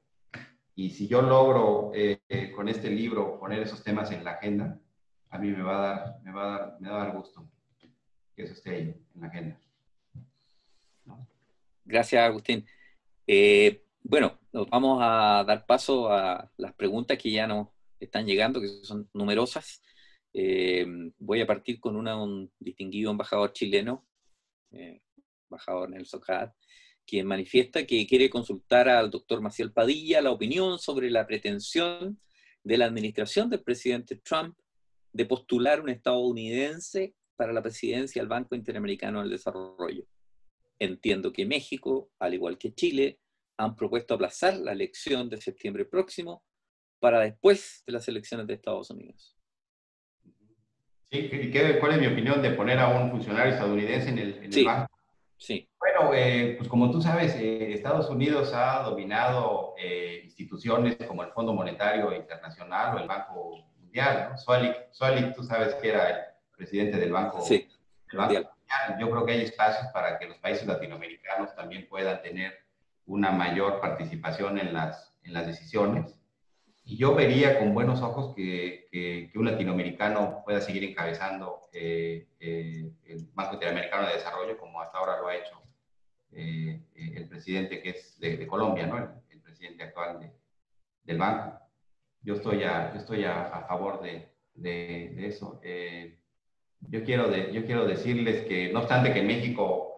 Y si yo logro con este libro poner esos temas en la agenda, a mí me va a dar gusto que eso esté ahí en la agenda. ¿No? Gracias, Agustín. Bueno, nos vamos a dar paso a las preguntas que ya nos están llegando, que son numerosas. Voy a partir con un distinguido embajador chileno, embajador Nelson Haad, quien manifiesta que quiere consultar al doctor Maciel Padilla la opinión sobre la pretensión de la administración del presidente Trump de postular un estadounidense para la presidencia del Banco Interamericano del Desarrollo. Entiendo que México, al igual que Chile, han propuesto aplazar la elección de septiembre próximo para después de las elecciones de Estados Unidos. Sí, ¿cuál es mi opinión de poner a un funcionario estadounidense en el banco? Sí. Bueno, pues como tú sabes, Estados Unidos ha dominado instituciones como el Fondo Monetario Internacional o el Banco Mundial, ¿no? Swalik, tú sabes que era el presidente del Banco, sí, Mundial. Yo creo que hay espacios para que los países latinoamericanos también puedan tener una mayor participación en las decisiones. Y yo vería con buenos ojos que un latinoamericano pueda seguir encabezando el Banco Interamericano de Desarrollo, como hasta ahora lo ha hecho el presidente que es de Colombia, ¿no? El presidente actual del banco. Yo estoy a favor de eso. Yo quiero decirles que, no obstante que en México,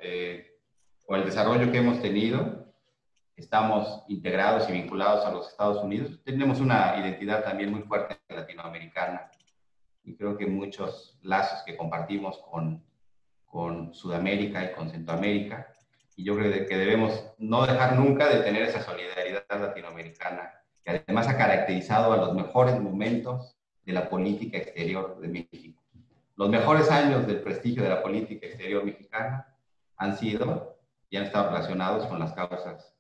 con el desarrollo que hemos tenido, estamos integrados y vinculados a los Estados Unidos, tenemos una identidad también muy fuerte latinoamericana y creo que muchos lazos que compartimos con Sudamérica y con Centroamérica, y yo creo que debemos no dejar nunca de tener esa solidaridad latinoamericana que además ha caracterizado a los mejores momentos de la política exterior de México. Los mejores años del prestigio de la política exterior mexicana han sido y han estado relacionados con las causas,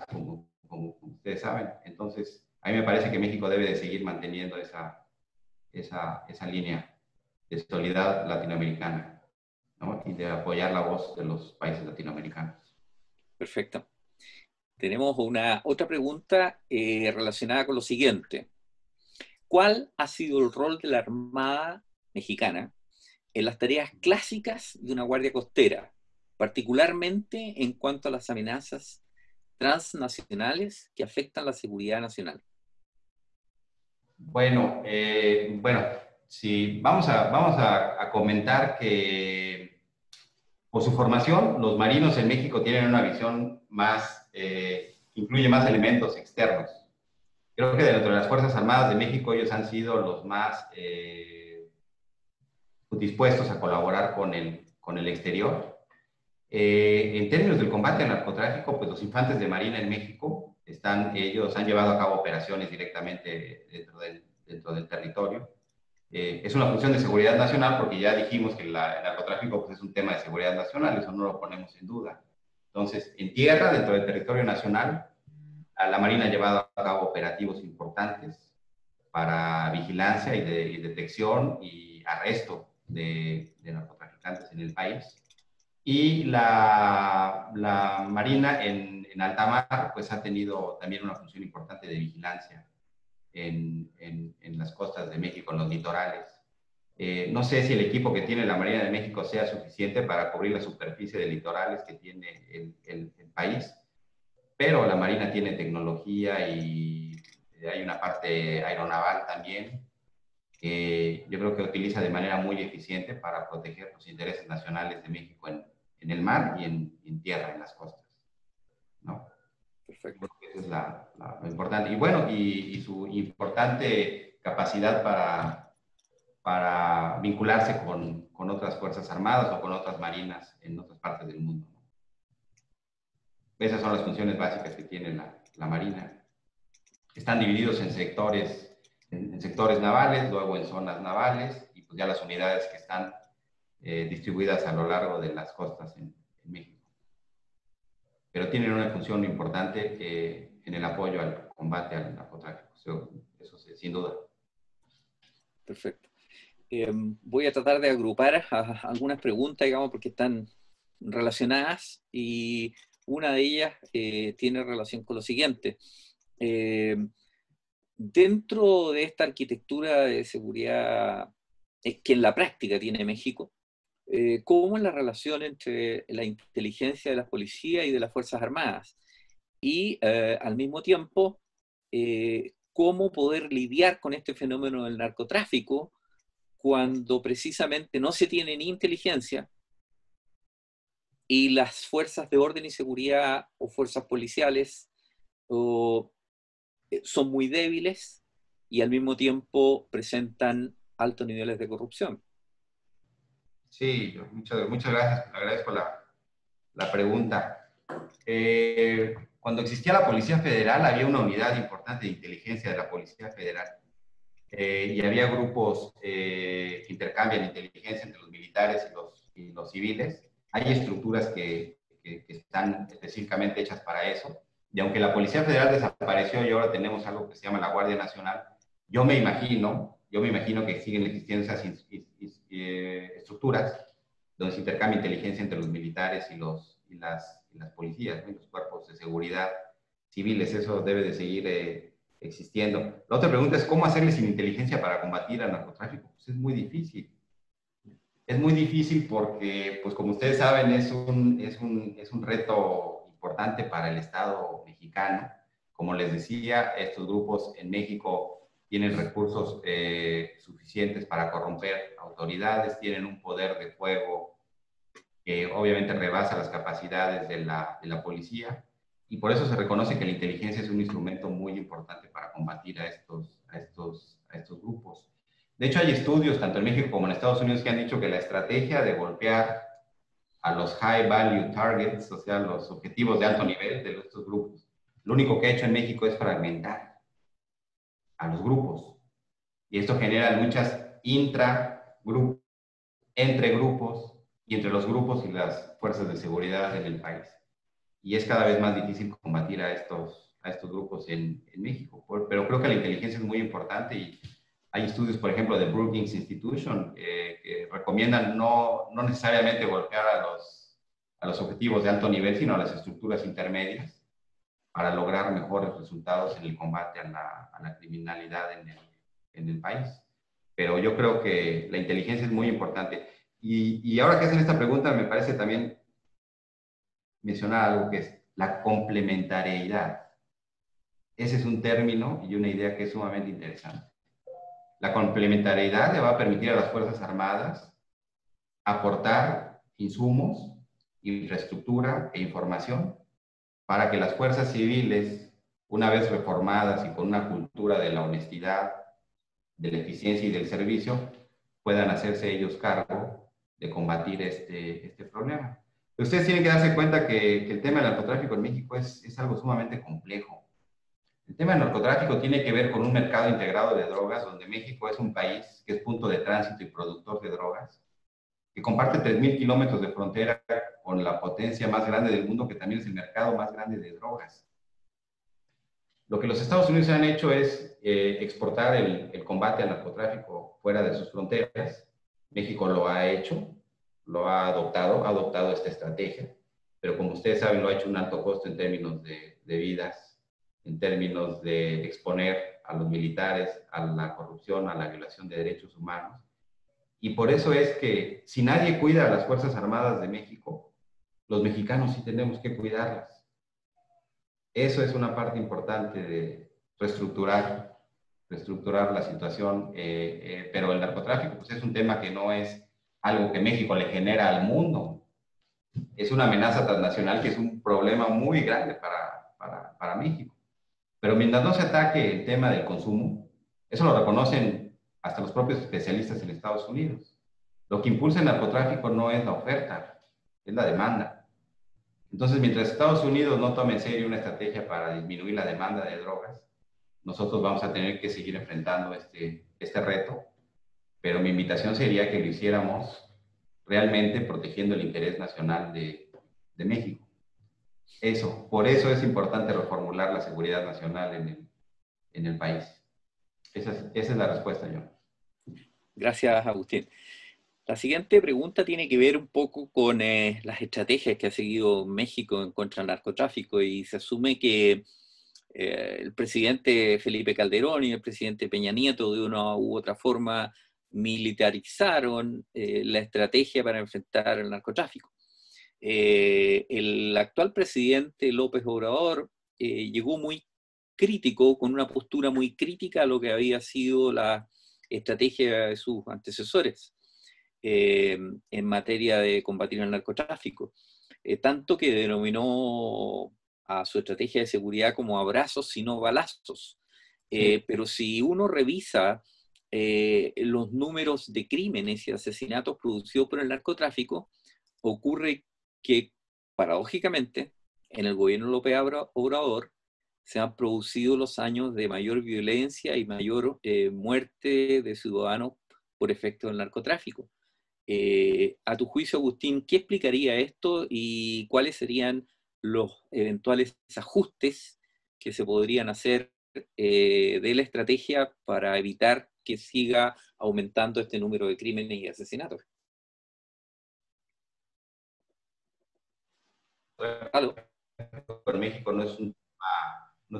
como ustedes saben. Entonces, a mí me parece que México debe de seguir manteniendo esa línea de solidaridad latinoamericana, ¿no? Y de apoyar la voz de los países latinoamericanos. Perfecto. Tenemos otra pregunta relacionada con lo siguiente. ¿Cuál ha sido el rol de la Armada mexicana en las tareas clásicas de una guardia costera, particularmente en cuanto a las amenazas transnacionales que afectan la seguridad nacional? Bueno, sí, vamos a comentar que por su formación, los marinos en México tienen una visión más, incluye más elementos externos. Creo que dentro de las Fuerzas Armadas de México ellos han sido los más dispuestos a colaborar con el exterior. En términos del combate al narcotráfico, pues los infantes de Marina en México ellos han llevado a cabo operaciones directamente dentro del territorio. Es una función de seguridad nacional porque ya dijimos que el narcotráfico pues, es un tema de seguridad nacional, eso no lo ponemos en duda. Entonces, en tierra, dentro del territorio nacional, la Marina ha llevado a cabo operativos importantes para vigilancia y detección y arresto de narcotraficantes en el país. Y la Marina en alta mar pues ha tenido también una función importante de vigilancia en las costas de México, en los litorales. No sé si el equipo que tiene la Marina de México sea suficiente para cubrir la superficie de litorales que tiene el país, pero la Marina tiene tecnología y hay una parte aeronaval también que yo creo que utiliza de manera muy eficiente para proteger los intereses nacionales de México en el mar y en tierra, en las costas, ¿no? Perfecto. Eso es lo importante. Y bueno, y su importante capacidad para vincularse con otras Fuerzas Armadas o con otras marinas en otras partes del mundo, ¿no? Esas son las funciones básicas que tiene la Marina. Están divididos en sectores navales, luego en zonas navales, y pues ya las unidades que están distribuidas a lo largo de las costas en México. Pero tienen una función importante en el apoyo al combate al narcotráfico, eso sin duda. Perfecto. Voy a tratar de agrupar algunas preguntas, digamos, porque están relacionadas, y una de ellas tiene relación con lo siguiente. Dentro de esta arquitectura de seguridad que en la práctica tiene México, ¿cómo es la relación entre la inteligencia de la policía y de las Fuerzas Armadas? Y al mismo tiempo, ¿cómo poder lidiar con este fenómeno del narcotráfico cuando precisamente no se tiene ni inteligencia y las fuerzas de orden y seguridad o fuerzas policiales son muy débiles y al mismo tiempo presentan altos niveles de corrupción? Sí, muchas gracias, agradezco la pregunta. Cuando existía la Policía Federal, había una unidad importante de inteligencia de la Policía Federal. Y había grupos que intercambian inteligencia entre los militares y los civiles. Hay estructuras que están específicamente hechas para eso. Y aunque la Policía Federal desapareció y ahora tenemos algo que se llama la Guardia Nacional, yo me imagino que siguen existiendo esas estructuras donde se intercambia inteligencia entre los militares y las policías, ¿no? Y los cuerpos de seguridad civiles. Eso debe de seguir existiendo. La otra pregunta es, ¿cómo hacerle sin inteligencia para combatir al narcotráfico? Pues es muy difícil. Es muy difícil porque, pues como ustedes saben, es un reto importante para el Estado mexicano. Como les decía, estos grupos en México tienen recursos suficientes para corromper autoridades, tienen un poder de fuego que obviamente rebasa las capacidades de la policía. Y por eso se reconoce que la inteligencia es un instrumento muy importante para combatir a estos grupos. De hecho, hay estudios, tanto en México como en Estados Unidos, que han dicho que la estrategia de golpear a los high value targets, o sea, los objetivos de alto nivel de estos grupos, lo único que ha hecho en México es fragmentar a los grupos. Y esto genera luchas intra-grupos, entre grupos, y entre los grupos y las fuerzas de seguridad en el país. Y es cada vez más difícil combatir a estos grupos en México. Pero creo que la inteligencia es muy importante y hay estudios, por ejemplo, de Brookings Institution que recomiendan no necesariamente golpear a los objetivos de alto nivel, sino a las estructuras intermedias para lograr mejores resultados en el combate a la criminalidad en el país. Pero yo creo que la inteligencia es muy importante. Y ahora que hacen esta pregunta, me parece también mencionar algo que es la complementariedad. Ese es un término y una idea que es sumamente interesante. La complementariedad le va a permitir a las Fuerzas Armadas aportar insumos, infraestructura e información para que las fuerzas civiles, una vez reformadas y con una cultura de la honestidad, de la eficiencia y del servicio, puedan hacerse ellos cargo de combatir este problema. Pero ustedes tienen que darse cuenta que el tema del narcotráfico en México es algo sumamente complejo. El tema del narcotráfico tiene que ver con un mercado integrado de drogas, donde México es un país que es punto de tránsito y productor de drogas, que comparte 3,000 kilómetros de frontera con la potencia más grande del mundo, que también es el mercado más grande de drogas. Lo que los Estados Unidos han hecho es exportar el combate al narcotráfico fuera de sus fronteras. México lo ha hecho, lo ha adoptado esta estrategia, pero como ustedes saben, lo ha hecho a un alto costo en términos de vidas, en términos de exponer a los militares a la corrupción, a la violación de derechos humanos. Y por eso es que si nadie cuida a las Fuerzas Armadas de México, los mexicanos sí tenemos que cuidarlas. Eso es una parte importante de reestructurar la situación, pero el narcotráfico pues es un tema que no es algo que México le genera al mundo. Es una amenaza transnacional que es un problema muy grande para México. Pero mientras no se ataque el tema del consumo, eso lo reconocen hasta los propios especialistas en Estados Unidos. Lo que impulsa el narcotráfico no es la oferta, es la demanda. Entonces, mientras Estados Unidos no tome en serio una estrategia para disminuir la demanda de drogas, nosotros vamos a tener que seguir enfrentando este reto. Pero mi invitación sería que lo hiciéramos realmente protegiendo el interés nacional de México. Por eso es importante reformular la seguridad nacional en el país. Esa es la respuesta, John. Gracias, Agustín. La siguiente pregunta tiene que ver un poco con las estrategias que ha seguido México en contra del narcotráfico, y se asume que el presidente Felipe Calderón y el presidente Peña Nieto de una u otra forma militarizaron la estrategia para enfrentar el narcotráfico. El actual presidente López Obrador llegó muy crítico, con una postura muy crítica a lo que había sido la estrategia de sus antecesores en materia de combatir el narcotráfico, tanto que denominó a su estrategia de seguridad como abrazos y no balazos. Pero si uno revisa los números de crímenes y asesinatos producidos por el narcotráfico, ocurre que, paradójicamente, en el gobierno López Obrador se han producido los años de mayor violencia y mayor muerte de ciudadanos por efecto del narcotráfico. A tu juicio, Agustín, ¿qué explicaría esto y cuáles serían los eventuales ajustes que se podrían hacer de la estrategia para evitar que siga aumentando este número de crímenes y asesinatos? ¿Aló? Por México no es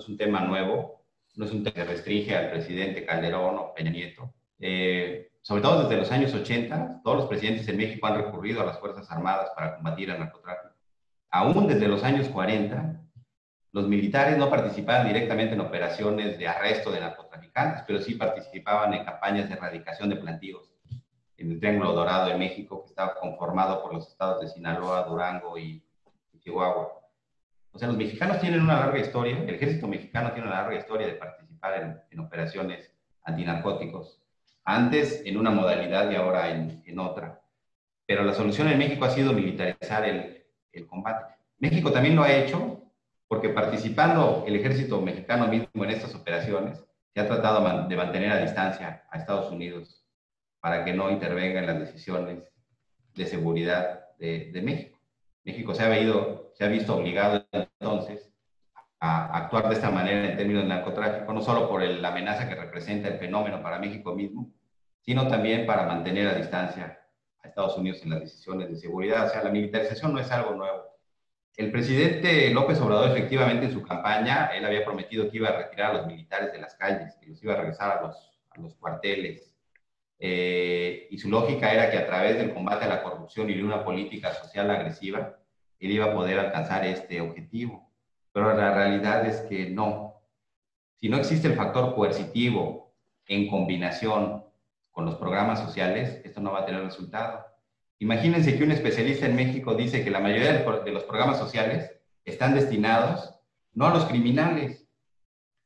un tema nuevo, no es un tema que restringe al presidente Calderón o Peña Nieto. Sobre todo desde los años 80, todos los presidentes en México han recurrido a las Fuerzas Armadas para combatir el narcotráfico. Aún desde los años 40, los militares no participaban directamente en operaciones de arresto de narcotraficantes, pero sí participaban en campañas de erradicación de plantíos en el Triángulo Dorado de México, que estaba conformado por los estados de Sinaloa, Durango y Chihuahua. O sea, los mexicanos tienen una larga historia, el ejército mexicano tiene una larga historia de participar en operaciones antinarcóticos, antes en una modalidad y ahora en otra. Pero la solución en México ha sido militarizar el combate. México también lo ha hecho porque participando el ejército mexicano mismo en estas operaciones, se ha tratado de mantener a distancia a Estados Unidos para que no intervenga en las decisiones de seguridad de México. México se ha visto obligado entonces a actuar de esta manera en términos de narcotráfico, no solo por la amenaza que representa el fenómeno para México mismo, sino también para mantener a distancia a Estados Unidos en las decisiones de seguridad. O sea, la militarización no es algo nuevo. El presidente López Obrador, efectivamente, en su campaña, él había prometido que iba a retirar a los militares de las calles, que los iba a regresar a los cuarteles. Y su lógica era que a través del combate a la corrupción y de una política social agresiva, él iba a poder alcanzar este objetivo. Pero la realidad es que no. Si no existe el factor coercitivo en combinación con los programas sociales, esto no va a tener resultado. Imagínense que un especialista en México dice que la mayoría de los programas sociales están destinados no a los criminales,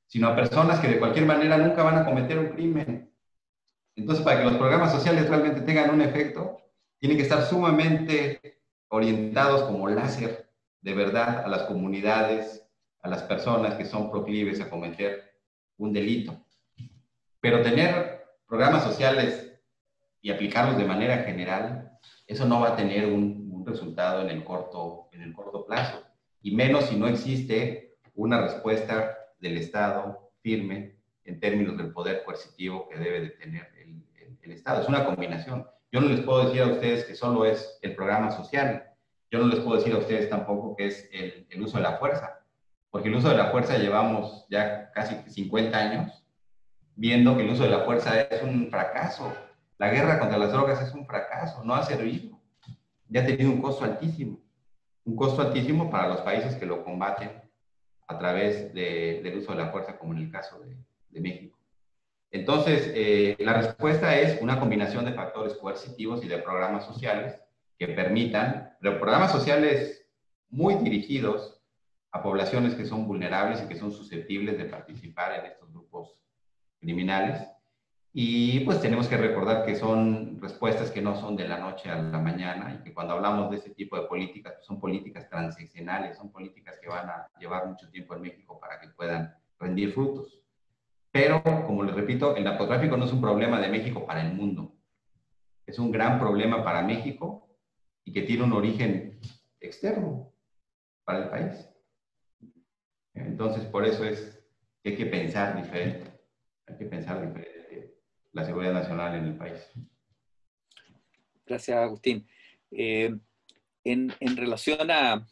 sino a personas que de cualquier manera nunca van a cometer un crimen. Entonces, para que los programas sociales realmente tengan un efecto, tienen que estar sumamente orientados como láser, de verdad, a las comunidades, a las personas que son proclives a cometer un delito. Pero tener programas sociales y aplicarlos de manera general, eso no va a tener un resultado en el corto plazo. Y menos si no existe una respuesta del Estado firme en términos del poder coercitivo que debe de tener el Estado. Es una combinación. Yo no les puedo decir a ustedes que solo es el programa social. Yo no les puedo decir a ustedes tampoco que es el uso de la fuerza. Porque el uso de la fuerza llevamos ya casi 50 años viendo que el uso de la fuerza es un fracaso. La guerra contra las drogas es un fracaso, no ha servido. Ya ha tenido un costo altísimo para los países que lo combaten a través del uso de la fuerza, como en el caso de México. Entonces, la respuesta es una combinación de factores coercitivos y de programas sociales que permitan, pero programas sociales muy dirigidos a poblaciones que son vulnerables y que son susceptibles de participar en estos grupos criminales. Y pues tenemos que recordar que son respuestas que no son de la noche a la mañana y que cuando hablamos de este tipo de políticas, pues son políticas transicionales, son políticas que van a llevar mucho tiempo en México para que puedan rendir frutos. Pero, como les repito, el narcotráfico no es un problema de México para el mundo. Es un gran problema para México y que tiene un origen externo para el país. Entonces, por eso es que hay que pensar diferente. Hay que pensar diferente la seguridad nacional en el país. Gracias, Agustín. En relación a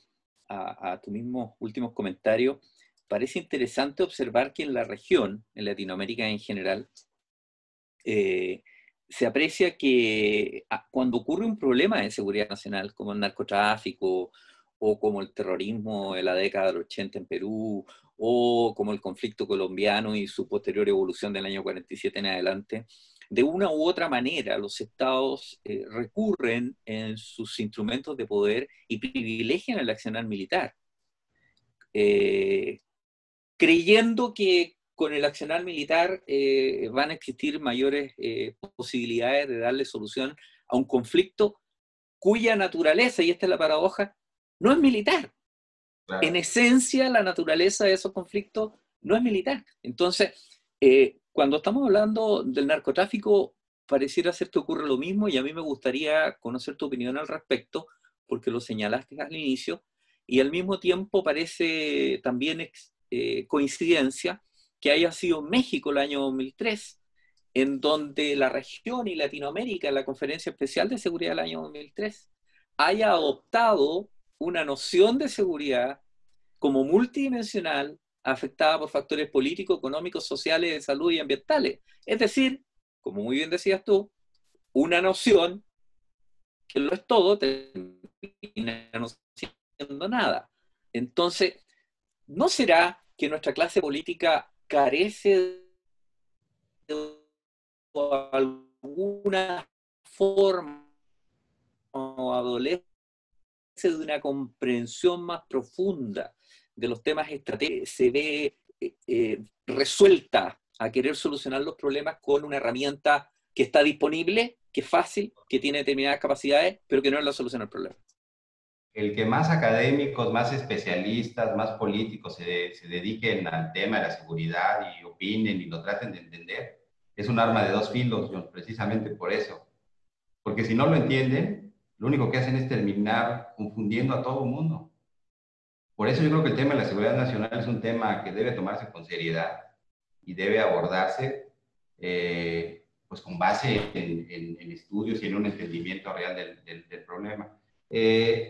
tus mismos últimos comentarios, parece interesante observar que en la región, en Latinoamérica en general, se aprecia que cuando ocurre un problema de seguridad nacional, como el narcotráfico, o como el terrorismo en la década del 80 en Perú, o como el conflicto colombiano y su posterior evolución del año 47 en adelante, de una u otra manera los estados recurren en sus instrumentos de poder y privilegian el accionar militar, creyendo que con el accionar militar van a existir mayores posibilidades de darle solución a un conflicto cuya naturaleza, y esta es la paradoja, no es militar. Claro. En esencia, la naturaleza de esos conflictos no es militar. Entonces, cuando estamos hablando del narcotráfico, pareciera ser que ocurre lo mismo, y a mí me gustaría conocer tu opinión al respecto, porque lo señalaste al inicio, y al mismo tiempo parece también coincidencia que haya sido México el año 2003, en donde la región y Latinoamérica, en la Conferencia Especial de Seguridad del año 2003, haya adoptado una noción de seguridad como multidimensional, afectada por factores políticos, económicos, sociales, de salud y ambientales. Es decir, como muy bien decías tú, una noción que lo es todo, termina no siendo nada. Entonces, ¿no será que nuestra clase política carece de alguna forma o adolece de una comprensión más profunda de los temas estratégicos, se ve resuelta a querer solucionar los problemas con una herramienta que está disponible, que es fácil, que tiene determinadas capacidades, pero que no es la solución al problema? El que más académicos, más especialistas, más políticos se dediquen al tema de la seguridad y opinen y lo traten de entender, es un arma de dos filos, precisamente por eso. Porque si no lo entienden, lo único que hacen es terminar confundiendo a todo el mundo. Por eso yo creo que el tema de la seguridad nacional es un tema que debe tomarse con seriedad y debe abordarse pues con base en estudios y en un entendimiento real del problema.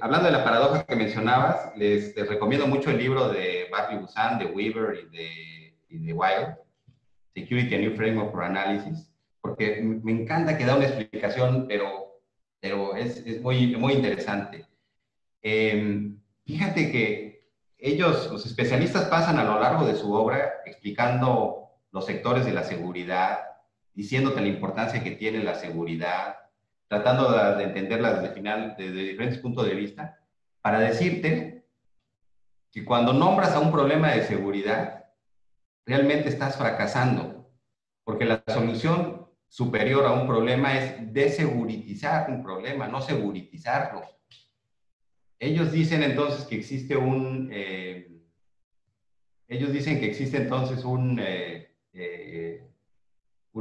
Hablando de la paradoja que mencionabas, les recomiendo mucho el libro de Barry Busan, de Weaver y de Wild, Security: A New Framework for Analysis, porque me encanta que da una explicación, pero es muy, muy interesante. Fíjate que ellos, los especialistas, pasan a lo largo de su obra explicando los sectores de la seguridad, diciéndote la importancia que tiene la seguridad, tratando de entenderla desde diferentes puntos de vista, para decirte que cuando nombras a un problema de seguridad, realmente estás fracasando, porque la solución superior a un problema es deseguritizar un problema, no seguritizarlo. Ellos dicen entonces que existe un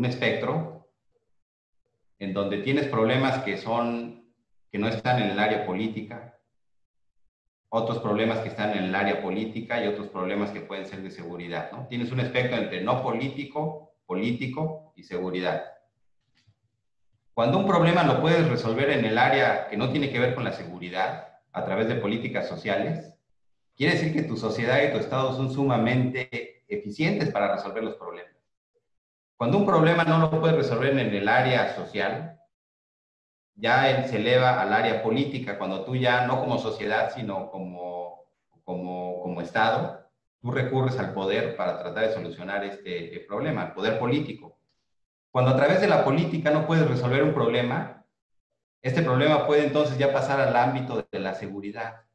espectro en donde tienes problemas que no están en el área política, otros problemas que están en el área política y otros problemas que pueden ser de seguridad, ¿no? Tienes un espectro entre no político, político y seguridad. Cuando un problema lo puedes resolver en el área que no tiene que ver con la seguridad, a través de políticas sociales, quiere decir que tu sociedad y tu Estado son sumamente eficientes para resolver los problemas. Cuando un problema no lo puedes resolver en el área social, ya se eleva al área política, cuando tú ya, no como sociedad, sino como Estado, tú recurres al poder para tratar de solucionar este problema, al poder político. Cuando a través de la política no puedes resolver un problema, este problema puede entonces ya pasar al ámbito de la seguridad.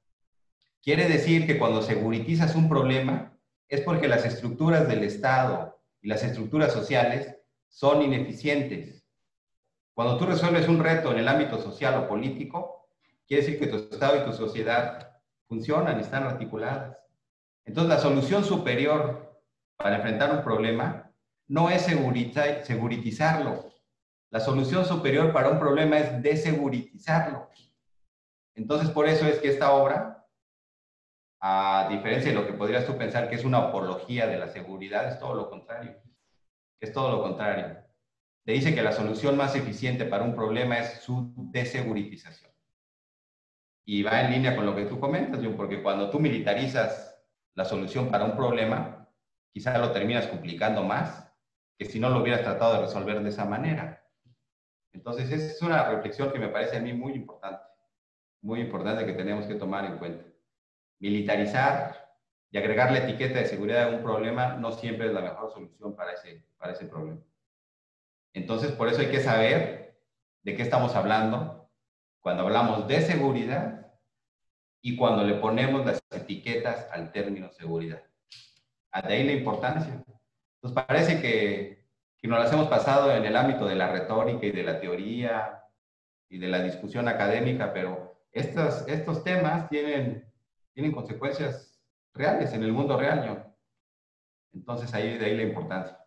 Quiere decir que cuando seguritizas un problema es porque las estructuras del Estado y las estructuras sociales son ineficientes. Cuando tú resuelves un reto en el ámbito social o político, quiere decir que tu Estado y tu sociedad funcionan y están articuladas. Entonces, la solución superior para enfrentar un problema no es seguritizarlo. La solución superior para un problema es deseguritizarlo. Entonces, por eso es que esta obra, a diferencia de lo que podrías tú pensar que es una apología de la seguridad, es todo lo contrario. Es todo lo contrario. Te dice que la solución más eficiente para un problema es su deseguritización. Y va en línea con lo que tú comentas, John, porque cuando tú militarizas la solución para un problema, quizá lo terminas complicando más que si no lo hubieras tratado de resolver de esa manera. Entonces, esa es una reflexión que me parece a mí muy importante que tenemos que tomar en cuenta. Militarizar y agregar la etiqueta de seguridad a un problema no siempre es la mejor solución para ese problema. Entonces, por eso hay que saber de qué estamos hablando cuando hablamos de seguridad y cuando le ponemos las etiquetas al término seguridad. De ahí la importancia. Entonces, parece que nos las hemos pasado en el ámbito de la retórica y de la teoría y de la discusión académica, pero estos temas tienen consecuencias reales en el mundo real, ¿no? Entonces, de ahí la importancia.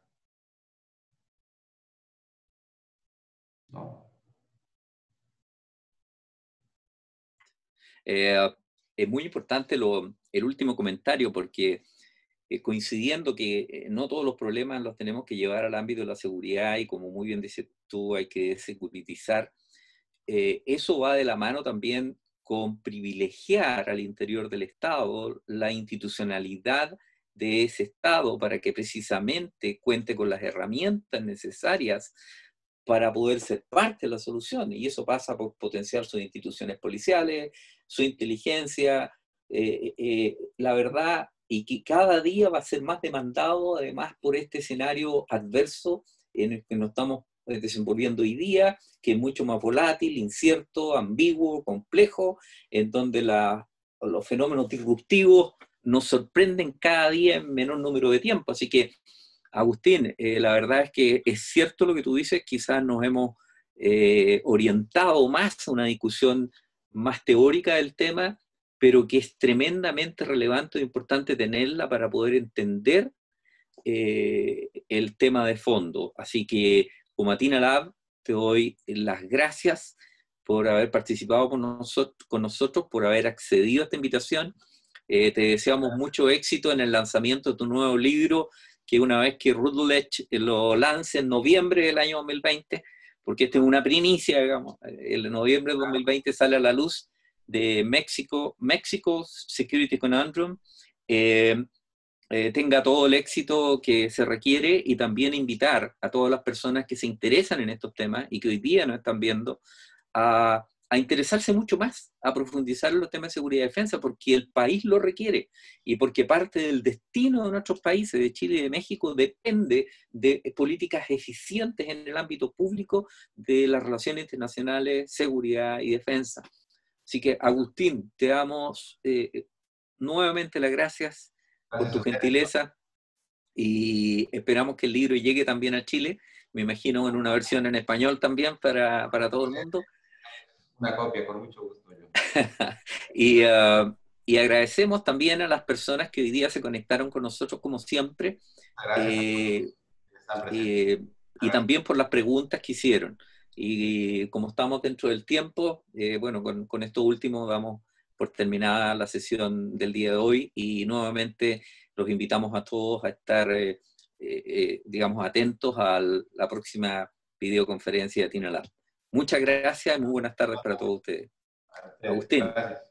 ¿No? Es muy importante el último comentario, porque coincidiendo que no todos los problemas los tenemos que llevar al ámbito de la seguridad y, como muy bien dices tú, hay que securitizar, eso va de la mano también con privilegiar al interior del Estado la institucionalidad de ese Estado para que precisamente cuente con las herramientas necesarias para poder ser parte de la solución. Y eso pasa por potenciar sus instituciones policiales, su inteligencia, la verdad, y que cada día va a ser más demandado, además, por este escenario adverso en el que nos estamos desenvolviendo hoy día, que es mucho más volátil, incierto, ambiguo, complejo, en donde los fenómenos disruptivos nos sorprenden cada día en menor número de tiempo. Así que, Agustín, la verdad es que es cierto lo que tú dices, quizás nos hemos orientado más a una discusión más teórica del tema, pero que es tremendamente relevante e importante tenerla para poder entender el tema de fondo. Así que, como Athena Lab, te doy las gracias por haber participado con nosotros, por haber accedido a esta invitación. Te deseamos mucho éxito en el lanzamiento de tu nuevo libro, que una vez que Routledge lo lance en noviembre del año 2020, porque esta es una primicia, digamos, en noviembre de 2020 sale a la luz de Mexico Security Conundrum, tenga todo el éxito que se requiere, y también invitar a todas las personas que se interesan en estos temas y que hoy día nos están viendo a interesarse mucho más, a profundizar en los temas de seguridad y defensa, porque el país lo requiere y porque parte del destino de nuestros países, de Chile y de México, depende de políticas eficientes en el ámbito público de las relaciones internacionales, seguridad y defensa. Así que, Agustín, te damos nuevamente las gracias por tu gentileza y esperamos que el libro llegue también a Chile, me imagino en una versión en español también para todo el mundo. Una copia, con mucho gusto. y agradecemos también a las personas que hoy día se conectaron con nosotros, como siempre, y también por las preguntas que hicieron. Y como estamos dentro del tiempo, bueno, con esto último damos por terminada la sesión del día de hoy, y nuevamente los invitamos a todos a estar, digamos, atentos a la próxima videoconferencia de TINALAB. Muchas gracias y muy buenas tardes para todos ustedes. Agustín. Gracias.